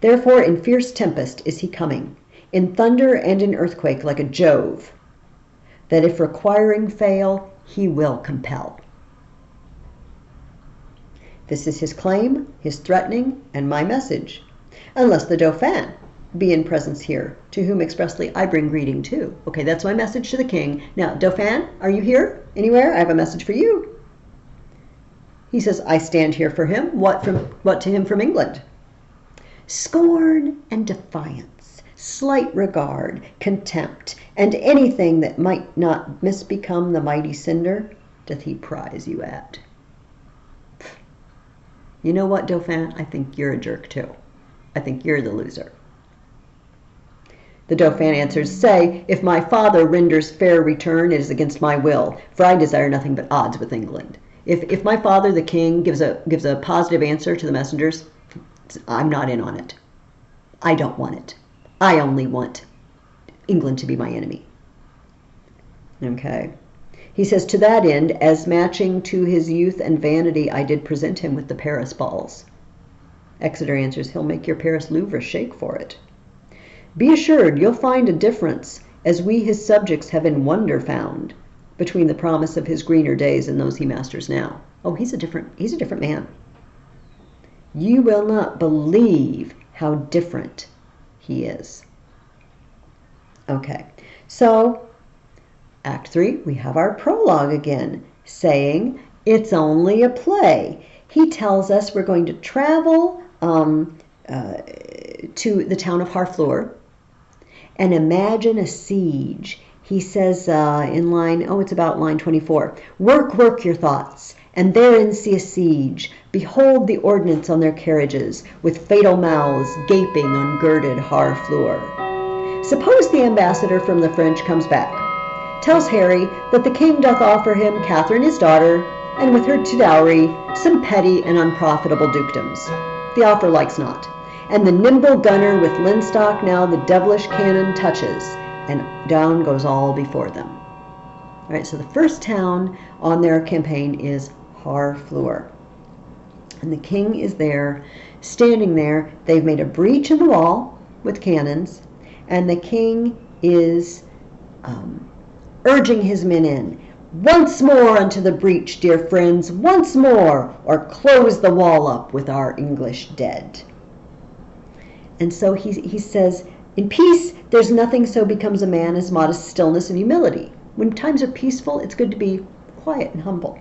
Therefore in fierce tempest is he coming, in thunder and in earthquake like a Jove, that if requiring fail, he will compel. This is his claim, his threatening, and my message, unless the Dauphin be in presence here, to whom expressly I bring greeting too. Okay, that's my message to the king. Now, Dauphin, are you here? Anywhere? I have a message for you. He says, I stand here for him. What to him from England? Scorn and defiance, slight regard, contempt, and anything that might not misbecome the mighty cinder, doth he prize you at. You know what, Dauphin? I think you're a jerk too. I think you're the loser. The Dauphin answers, say, if my father renders fair return, it is against my will, for I desire nothing but odds with England. If my father, the king, gives a positive answer to the messengers, I'm not in on it. I don't want it. I only want England to be my enemy. Okay. He says, to that end, as matching to his youth and vanity, I did present him with the Paris balls. Exeter answers, he'll make your Paris Louvre shake for it. Be assured you'll find a difference, as we his subjects have in wonder found, between the promise of his greener days and those he masters now. Oh, he's a different man. You will not believe how different he is. Okay, so Act 3, we have our prologue again, saying it's only a play. He tells us we're going to travel to the town of Harfleur and imagine a siege. He says in it's about line 24, work your thoughts, and therein see a siege. Behold the ordnance on their carriages, with fatal mouths gaping on girded Harfleur. Suppose the ambassador from the French comes back, tells Harry that the king doth offer him Catherine his daughter, and with her to dowry some petty and unprofitable dukedoms. The offer likes not, and the nimble gunner with linstock now the devilish cannon touches, and down goes all before them. All right, so the first town on their campaign is Harfleur. And the king is there, standing there. They've made a breach in the wall with cannons, and the king is urging his men in. Once more unto the breach, dear friends, once more, or close the wall up with our English dead. And so he says, in peace, there's nothing so becomes a man as modest stillness and humility. When times are peaceful, it's good to be quiet and humble.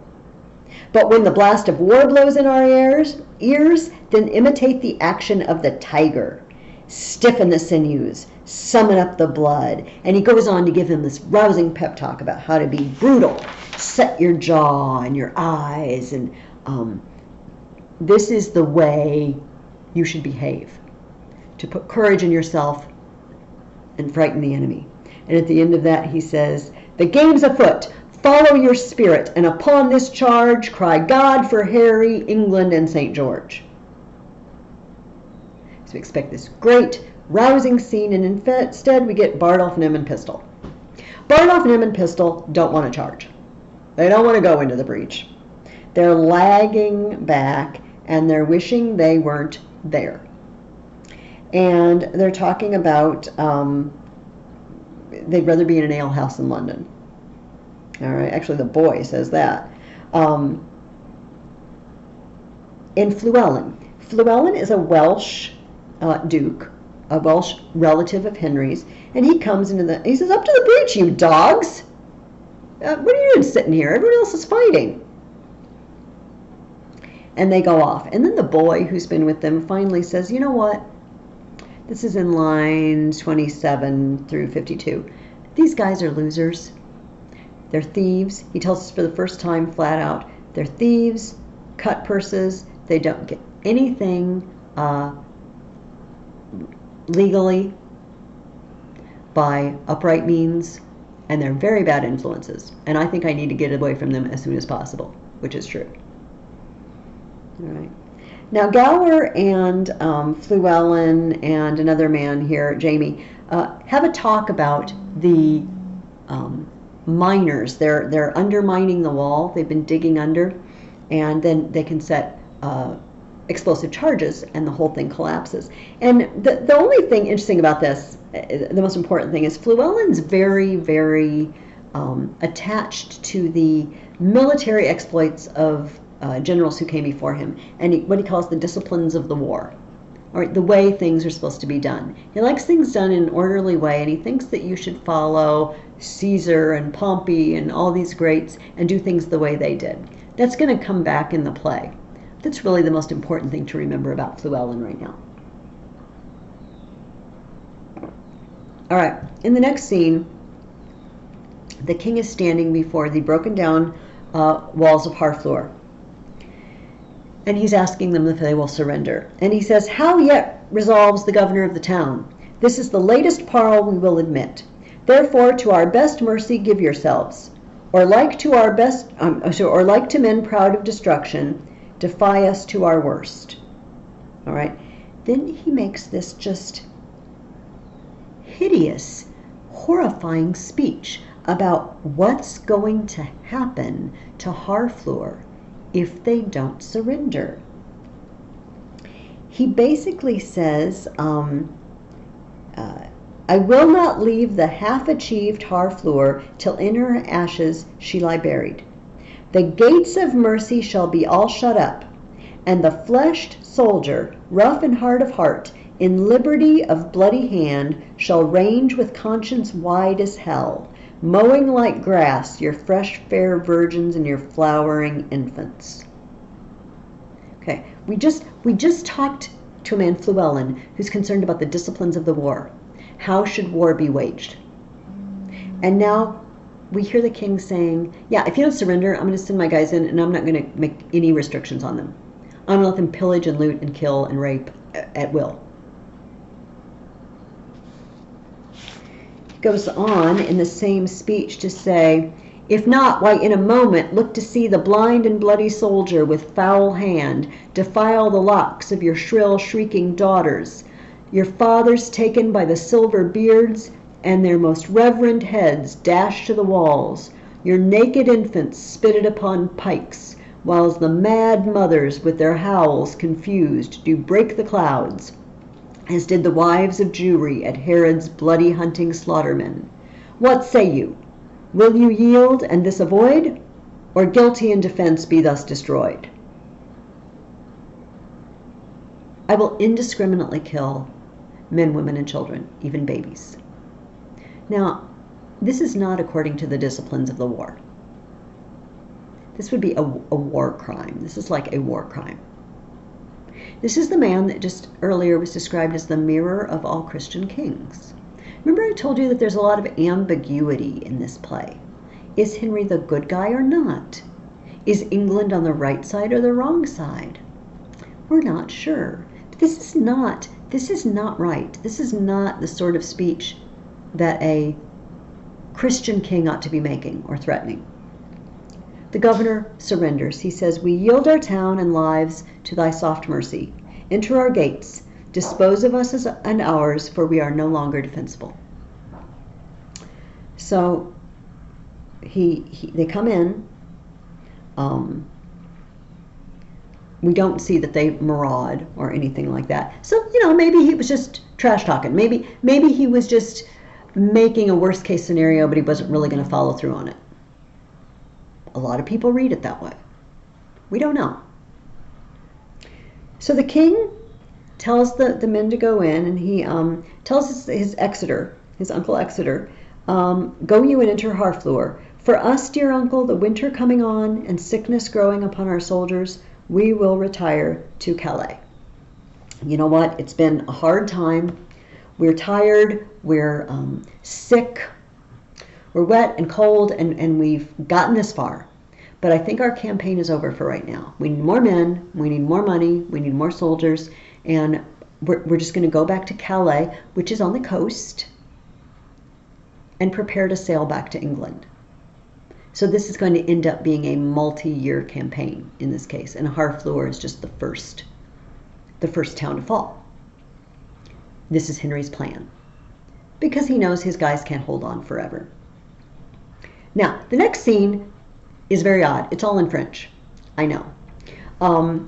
But when the blast of war blows in our ears, then imitate the action of the tiger. Stiffen the sinews, summon up the blood. And he goes on to give him this rousing pep talk about how to be brutal set your jaw and your eyes, and this is the way you should behave, to put courage in yourself and frighten the enemy. And at the end of that, he says, the game's afoot. Follow your spirit, and upon this charge, cry God for Harry, England, and St. George. So we expect this great, rousing scene, and instead we get Bardolph, Nym, and Pistol. Bardolph, Nym, and Pistol don't want to charge. They don't want to go into the breach. They're lagging back, and they're wishing they weren't there. And they're talking about they'd rather be in an alehouse in London. All right, actually the boy says that. In Fluellen. Fluellen is a Welsh duke, a Welsh relative of Henry's, and he comes into he says, up to the breach, you dogs! What are you doing sitting here? Everyone else is fighting. And they go off. And then the boy who's been with them finally says, you know what? This is in lines 27 through 52. These guys are losers. They're thieves. He tells us for the first time flat out, they're thieves, cut purses. They don't get anything legally by upright means, and they're very bad influences. And I think I need to get away from them as soon as possible, which is true. All right. Now Gower and Fluellen and another man here, Jamie, have a talk about the miners. They're undermining the wall. They've been digging under, and then they can set explosive charges, and the whole thing collapses. And the only thing interesting about this, the most important thing, is Fluellen's very, very attached to the military exploits of generals who came before him, and what he calls the disciplines of the war, or the way things are supposed to be done. He likes things done in an orderly way, and he thinks that you should follow Caesar and Pompey and all these greats and do things the way they did. That's going to come back in the play. That's really the most important thing to remember about Fluellen right now. All right, in the next scene, the king is standing before the broken down walls of Harfleur. And he's asking them if they will surrender. And he says, how yet resolves the governor of the town? This is the latest parle we will admit. Therefore, to our best mercy give yourselves. Or like to our best, or like to men proud of destruction, defy us to our worst. All right. Then he makes this just hideous, horrifying speech about what's going to happen to Harfleur if they don't surrender. He basically says, I will not leave the half-achieved Harfleur till in her ashes she lie buried. The gates of mercy shall be all shut up, and the fleshed soldier, rough and hard of heart, in liberty of bloody hand, shall range with conscience wide as hell, mowing like grass your fresh fair virgins and your flowering infants. Okay, we just talked to a man, Fluellen, who's concerned about the disciplines of the war. How should war be waged? And now we hear the king saying, yeah, if you don't surrender, I'm going to send my guys in, and I'm not going to make any restrictions on them. I'm going to let them pillage and loot and kill and rape at will. He goes on in the same speech to say, if not, why in a moment look to see the blind and bloody soldier with foul hand defile the locks of your shrill shrieking daughters, your fathers taken by the silver beards, and their most reverend heads dashed to the walls, your naked infants spitted upon pikes, whiles the mad mothers with their howls confused do break the clouds, as did the wives of Jewry at Herod's bloody hunting slaughtermen. What say you? Will you yield and this avoid, or guilty in defense be thus destroyed? I will indiscriminately kill men, women, and children, even babies. Now, this is not according to the disciplines of the war. This would be a war crime. This is like a war crime. This is the man that just earlier was described as the mirror of all Christian kings. Remember I told you that there's a lot of ambiguity in this play. Is Henry the good guy or not? Is England on the right side or the wrong side? We're not sure. But this is not right. This is not the sort of speech that a Christian king ought to be making or threatening. The governor surrenders. He says, "We yield our town and lives to thy soft mercy. Enter our gates. Dispose of us and ours, for we are no longer defensible." So they come in. We don't see that they maraud or anything like that. So, maybe he was just trash talking. Maybe he was just making a worst case scenario, but he wasn't really going to follow through on it. A lot of people read it that way. We don't know. So the king tells the men to go in, and he tells his uncle Exeter, "Go you and enter Harfleur. For us, dear uncle, the winter coming on and sickness growing upon our soldiers, we will retire to Calais." You know what? It's been a hard time. We're tired. We're sick. We're wet and cold, and we've gotten this far. But I think our campaign is over for right now. We need more men. We need more money. We need more soldiers. And we're just going to go back to Calais, which is on the coast, and prepare to sail back to England. So this is going to end up being a multi-year campaign in this case, and Harfleur is just the first town to fall. This is Henry's plan, because he knows his guys can't hold on forever. Now, the next scene is very odd. It's all in French. I know.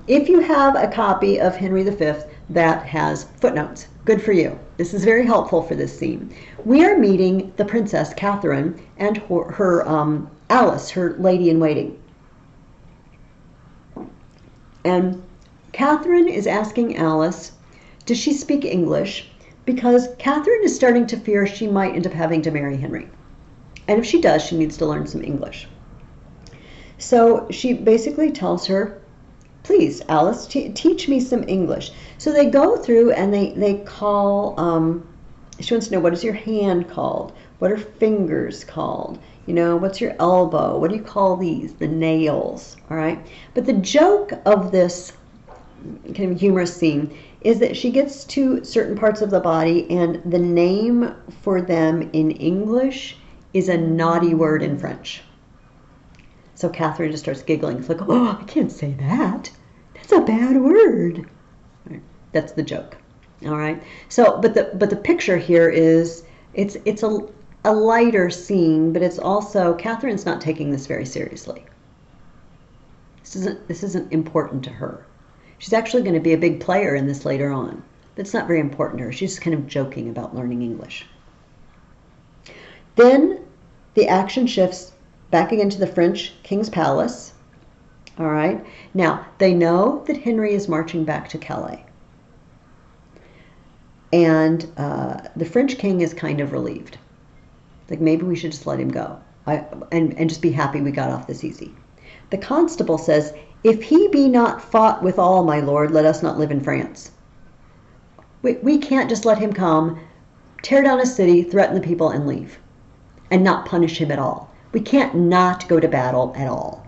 If you have a copy of Henry V that has footnotes, good for you. This is very helpful for this scene. We are meeting the Princess Catherine and her Alice, her lady-in-waiting. And Catherine is asking Alice, does she speak English? Because Catherine is starting to fear she might end up having to marry Henry. And if she does, she needs to learn some English. So she basically tells her, please, Alice, teach me some English. So they go through and they call, she wants to know, what is your hand called? What are fingers called? What's your elbow? What do you call these? The nails, all right? But the joke of this kind of humorous scene is that she gets to certain parts of the body and the name for them in English is a naughty word in French. So Catherine just starts giggling. It's like, oh, I can't say that. That's a bad word. Right. That's the joke. All right. So, but the picture here is it's a lighter scene, but it's also Catherine's not taking this very seriously. This isn't important to her. She's actually going to be a big player in this later on, but it's not very important to her. She's just kind of joking about learning English. Then the action shifts back again to the French king's palace. All right. Now, they know that Henry is marching back to Calais. And the French king is kind of relieved. Like, maybe we should just let him go and just be happy we got off this easy. The constable says, if he be not fought withal, my lord, let us not live in France. We can't just let him come, tear down a city, threaten the people, and leave, and not punish him at all. We can't not go to battle at all.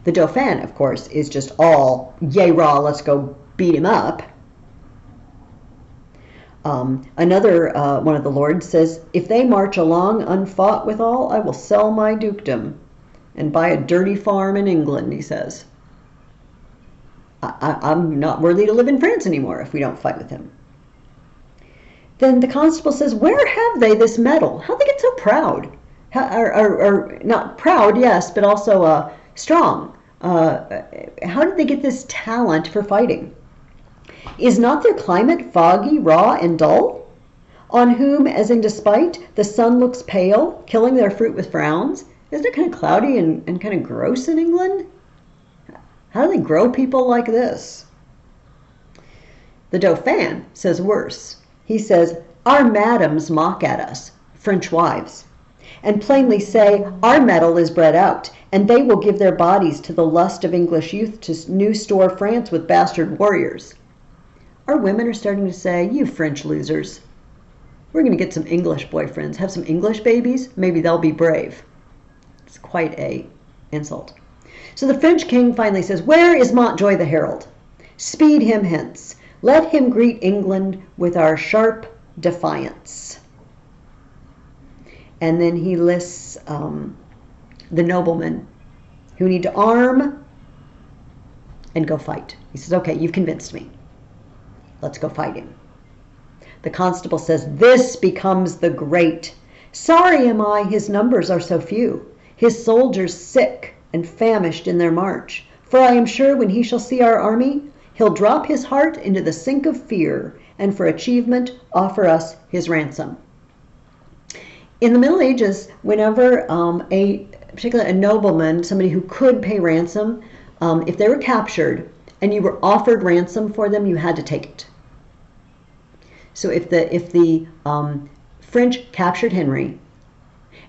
The Dauphin, of course, is just all, yay rah, let's go beat him up. Another one of the lords says, if they march along unfought withal, I will sell my dukedom and buy a dirty farm in England, he says. I'm not worthy to live in France anymore if we don't fight with him. Then the constable says, where have they this medal? How do they get so proud? Or not proud, yes, but also strong. How did they get this talent for fighting? Is not their climate foggy, raw, and dull? On whom, as in despite, the sun looks pale, killing their fruit with frowns? Isn't it kind of cloudy and kind of gross in England? How do they grow people like this? The Dauphin says worse. He says, our madams mock at us, French wives, and plainly say, our metal is bred out, and they will give their bodies to the lust of English youth to new store France with bastard warriors. Our women are starting to say, you French losers, we're going to get some English boyfriends, have some English babies, maybe they'll be brave. It's quite a insult. So the French king finally says, "Where is Montjoy the herald? Speed him hence. Let him greet England with our sharp defiance." And then he lists the noblemen who need to arm and go fight. He says, "Okay, you've convinced me. Let's go fight him." The constable says, "This becomes the great. Sorry am I his numbers are so few, his soldiers sick and famished in their march. For I am sure when he shall see our army, he'll drop his heart into the sink of fear, and for achievement offer us his ransom." In the Middle Ages, whenever particularly a nobleman, somebody who could pay ransom, if they were captured and you were offered ransom for them, you had to take it. So if the French captured Henry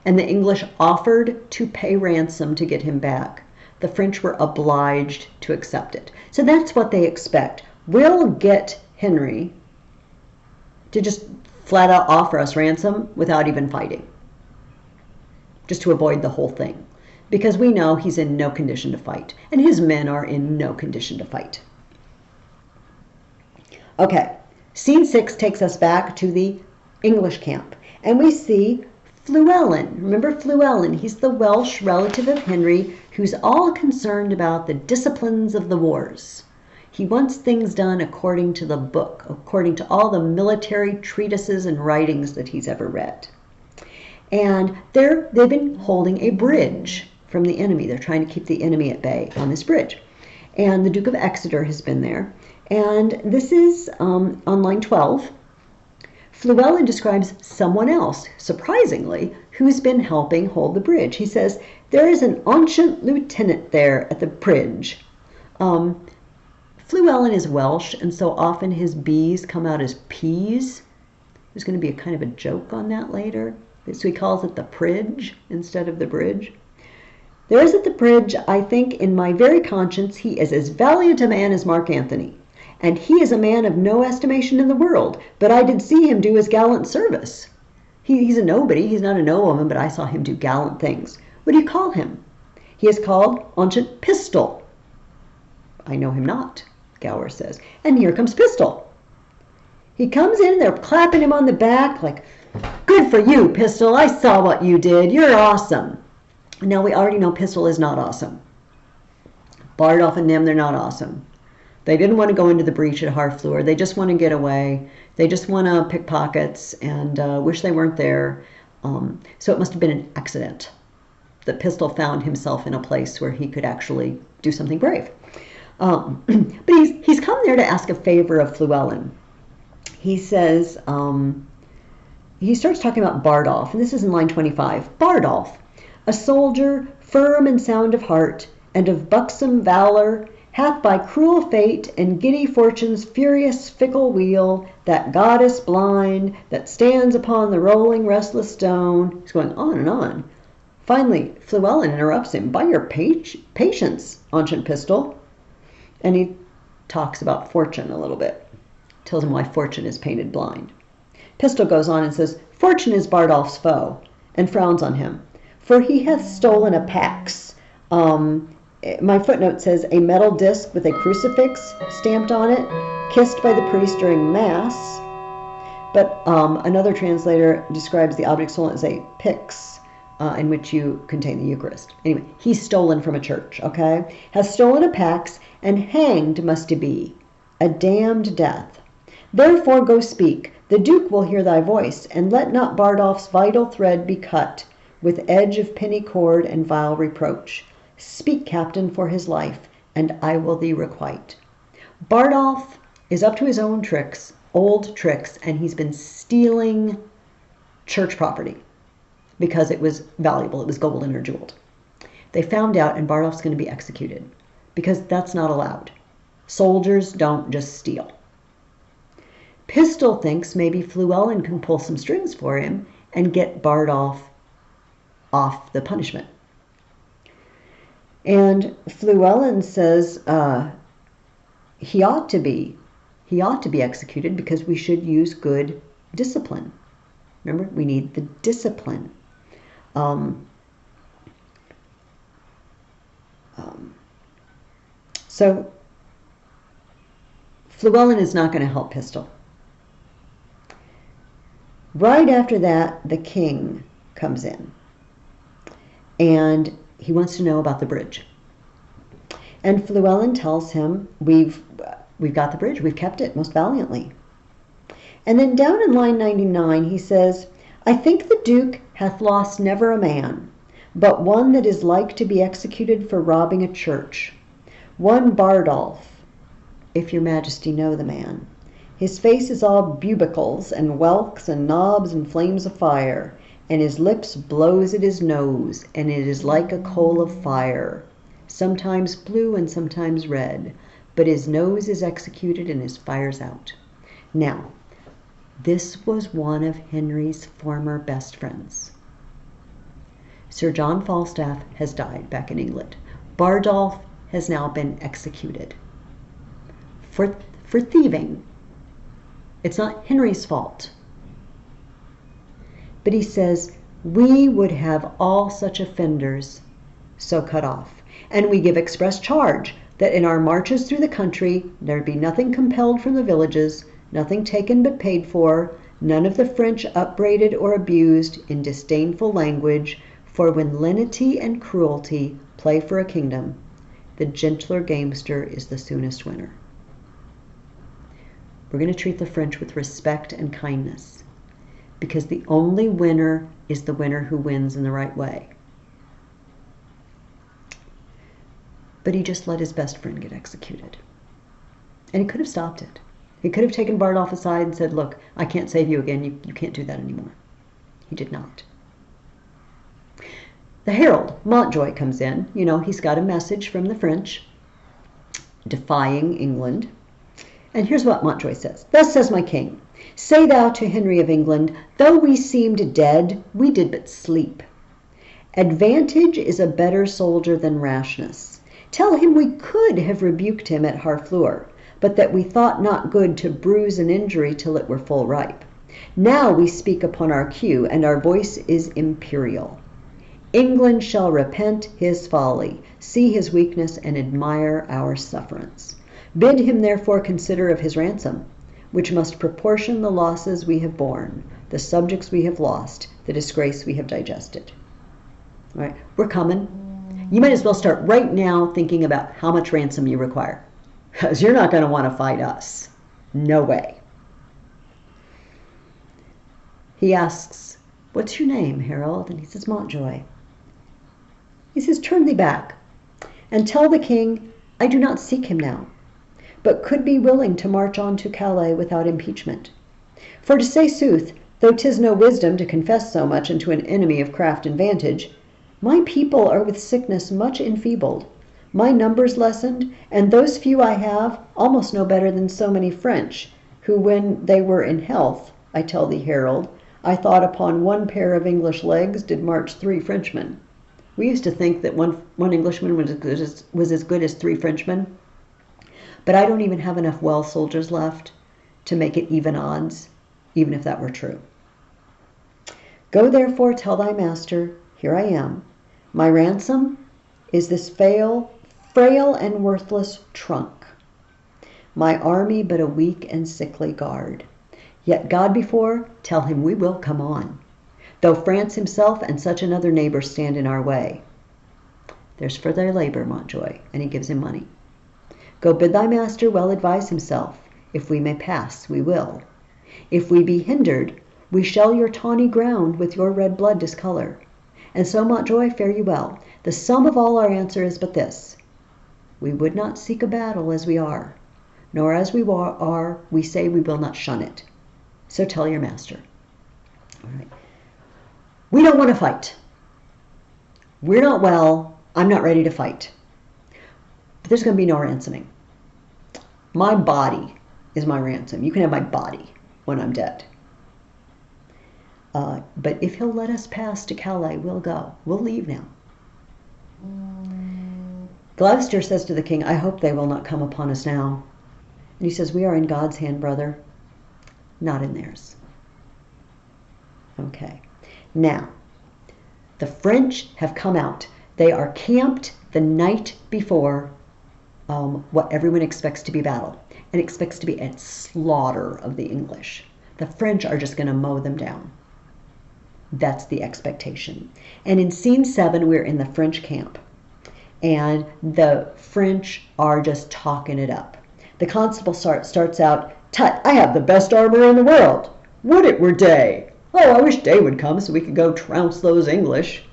and the English offered to pay ransom to get him back, the French were obliged to accept it. So that's what they expect. We'll get Henry to just flat out offer us ransom without even fighting, just to avoid the whole thing, because we know he's in no condition to fight, and his men are in no condition to fight. Okay, scene 6 takes us back to the English camp, and we see Fluellen. Remember Fluellen? He's the Welsh relative of Henry who's all concerned about the disciplines of the wars. He wants things done according to the book, according to all the military treatises and writings that he's ever read. And they've been holding a bridge from the enemy. They're trying to keep the enemy at bay on this bridge. And the Duke of Exeter has been there. And this is on line 12. Fluellen describes someone else, surprisingly, who's been helping hold the bridge. He says, "There is an ancient lieutenant there at the bridge." Fluellen is Welsh, and so often his B's come out as P's. There's going to be a kind of a joke on that later. So he calls it the pridge instead of the bridge. "There is at the bridge, I think, in my very conscience, he is as valiant a man as Mark Antony. And he is a man of no estimation in the world, but I did see him do his gallant service." He's a nobody, he's not a nobleman, but I saw him do gallant things. What do you call him? "He is called Ancient Pistol." "I know him not," Gower says. And here comes Pistol. He comes in, they're clapping him on the back like, "Good for you, Pistol, I saw what you did, you're awesome." Now we already know Pistol is not awesome. Bardolph and Nym, they're not awesome. They didn't want to go into the breach at Harfleur. They just want to get away. They just want to pick pockets and wish they weren't there. So it must have been an accident that Pistol found himself in a place where he could actually do something brave. But he's come there to ask a favor of Fluellen. He says, he starts talking about Bardolph, and this is in line 25. "Bardolph, a soldier firm and sound of heart, and of buxom valor, hath by cruel fate and giddy fortune's furious fickle wheel, that goddess blind, that stands upon the rolling restless stone." He's going on and on. Finally, Fluellen interrupts him. "By your patience, Ancient Pistol." And he talks about fortune a little bit. Tells him why fortune is painted blind. Pistol goes on and says, "Fortune is Bardolph's foe," and frowns on him. "For he hath stolen a pax." My footnote says a metal disc with a crucifix stamped on it, kissed by the priest during Mass. But another translator describes the object stolen as a pyx, in which you contain the Eucharist. Anyway, he's stolen from a church, okay? "Has stolen a pax, and hanged must be, a damned death. Therefore go speak, the Duke will hear thy voice, and let not Bardolph's vital thread be cut, with edge of penny cord and vile reproach. Speak, Captain, for his life, and I will thee requite." Bardolph is up to his own tricks, old tricks, and he's been stealing church property because it was valuable, it was golden or jeweled. They found out, and Bardolph's going to be executed because that's not allowed. Soldiers don't just steal. Pistol thinks maybe Fluellen can pull some strings for him and get Bardolph off the punishment. And Fluellen says he ought to be executed because we should use good discipline. Remember, we need the discipline. So Llewellyn is not going to help Pistol. Right after that, the king comes in, and he wants to know about the bridge. And Llewellyn tells him, we've got the bridge, we've kept it most valiantly. And then down in line 99, he says, I think the Duke hath lost never a man, but one that is like to be executed for robbing a church. One Bardolph, if your majesty know the man. His face is all bubicles and whelks and knobs and flames of fire, and his lips blows at his nose, and it is like a coal of fire, sometimes blue and sometimes red, but his nose is executed and his fire's out. Now, this was one of Henry's former best friends. Sir John Falstaff has died back in England. Bardolph has now been executed for thieving. It's not Henry's fault. But he says, we would have all such offenders so cut off. And we give express charge that in our marches through the country there be nothing compelled from the villages, nothing taken but paid for, none of the French upbraided or abused in disdainful language, for when lenity and cruelty play for a kingdom, the gentler gamester is the soonest winner. We're going to treat the French with respect and kindness, because the only winner is the winner who wins in the right way. But he just let his best friend get executed. And he could have stopped it. He could have taken Bardolph aside and said, look, I can't save you again. You can't do that anymore. He did not. The herald, Montjoy, comes in. You know, he's got a message from the French defying England. And here's what Montjoy says. Thus says my king, say thou to Henry of England, though we seemed dead, we did but sleep. Advantage is a better soldier than rashness. Tell him we could have rebuked him at Harfleur, but that we thought not good to bruise an injury till it were full ripe. Now we speak upon our cue, and our voice is imperial. England shall repent his folly, see his weakness, and admire our sufferance. Bid him therefore consider of his ransom, which must proportion the losses we have borne, the subjects we have lost, the disgrace we have digested. All right, we're coming. You might as well start right now thinking about how much ransom you require, because you're not going to want to fight us. No way. He asks, what's your name, Harold? And he says, Montjoy. He says, turn thee back, and tell the king, I do not seek him now, but could be willing to march on to Calais without impeachment. For to say sooth, though 'tis no wisdom to confess so much unto an enemy of craft and vantage, my people are with sickness much enfeebled, my numbers lessened, and those few I have almost no better than so many French, who when they were in health, I tell thee, Harold, I thought upon one pair of English legs did march 3 Frenchmen. We used to think that one Englishman was as good as 3 Frenchmen, but I don't even have enough well soldiers left to make it even odds, even if that were true. Go therefore tell thy master, here I am. My ransom is this frail and worthless trunk. My army but a weak and sickly guard. Yet God before, tell him we will come on, though France himself and such another neighbor stand in our way. There's for their labor, Montjoy, and he gives him money. Go bid thy master well advise himself. If we may pass, we will. If we be hindered, we shall your tawny ground with your red blood discolor. And so, Montjoy, fare you well. The sum of all our answer is but this. We would not seek a battle as we are, nor as we are, we say we will not shun it. So tell your master. All right. We don't want to fight. We're not well. I'm not ready to fight. But there's going to be no ransoming. My body is my ransom. You can have my body when I'm dead. But if he'll let us pass to Calais, we'll go. We'll leave now. Gloucester says to the king, I hope they will not come upon us now. And he says, we are in God's hand, brother, not in theirs. Okay. Now, the French have come out. They are camped the night before what everyone expects to be battle and expects to be a slaughter of the English. The French are just going to mow them down. That's the expectation. And in scene 7, we're in the French camp. And the French are just talking it up. The constable starts out, "Tut, I have the best armor in the world. Would it were day. Oh, I wish day would come so we could go trounce those English."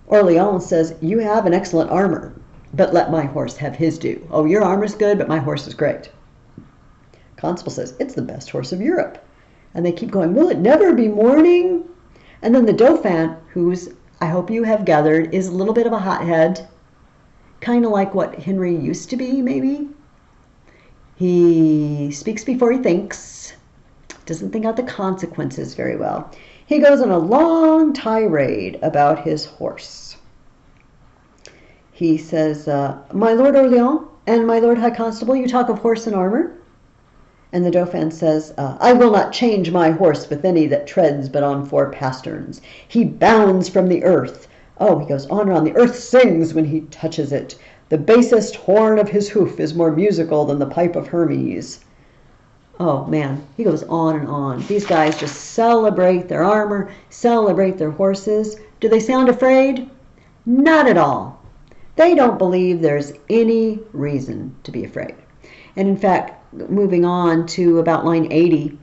Orleans says, "You have an excellent armor, but let my horse have his due. Oh, your armor's good, but my horse is great." Constable says, "It's the best horse of Europe." And they keep going, "Will it never be morning?" And then the Dauphin, who's, I hope you have gathered, is a little bit of a hothead, kind of like what Henry used to be, maybe. He speaks before he thinks, doesn't think out the consequences very well. He goes on a long tirade about his horse. He says, "My Lord Orleans and my Lord High Constable, you talk of horse and armor?" And the Dauphin says, "I will not change my horse with any that treads but on 4 pasterns. He bounds from the earth." Oh, he goes on and on. "The earth sings when he touches it. The basest horn of his hoof is more musical than the pipe of Hermes." Oh, man, he goes on and on. These guys just celebrate their armor, celebrate their horses. Do they sound afraid? Not at all. They don't believe there's any reason to be afraid. And in fact, moving on to about line 80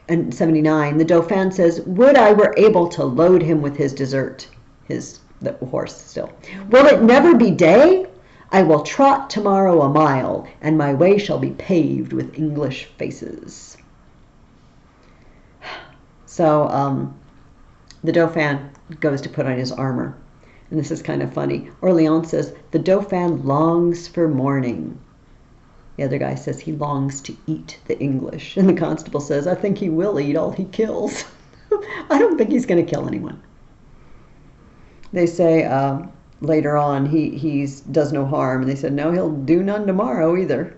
and 79, the Dauphin says, "Would I were able to load him with his dessert," the horse still. "Will it never be day? I will trot tomorrow a mile, and my way shall be paved with English faces." So the Dauphin goes to put on his armor. And this is kind of funny. Orleans says, "The Dauphin longs for morning." The other guy says he longs to eat the English. And the constable says, "I think he will eat all he kills." I don't think he's going to kill anyone. They say later on he does no harm. And they said, no, he'll do none tomorrow either.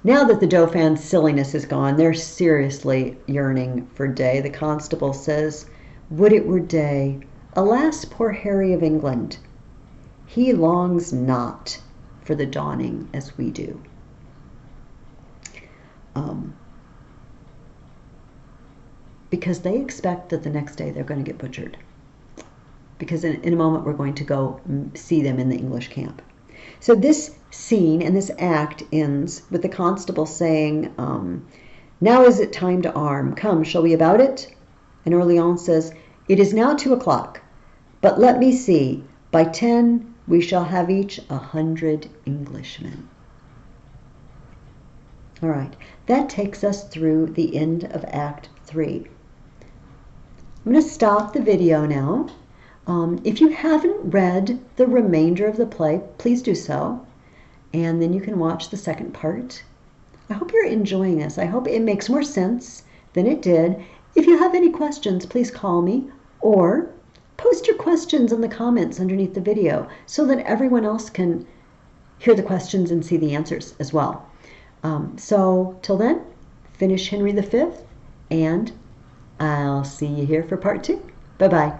Now that the Dauphin's silliness is gone, they're seriously yearning for day. The constable says, "Would it were day. Alas, poor Harry of England. He longs not for the dawning as we do." Because they expect that the next day they're going to get butchered. Because in a moment we're going to go see them in the English camp. So this scene and this act ends with the constable saying, "Now is it time to arm. Come, shall we about it?" And Orleans says, "It is now 2 o'clock, but let me see, by 10 we shall have each 100 Englishmen." All right, that takes us through the end of Act 3. I'm going to stop the video now. If you haven't read the remainder of the play, please do so. And then you can watch the second part. I hope you're enjoying this. I hope it makes more sense than it did. If you have any questions, please call me or post your questions in the comments underneath the video so that everyone else can hear the questions and see the answers as well. So till then, finish Henry V, and I'll see you here for part 2. Bye-bye.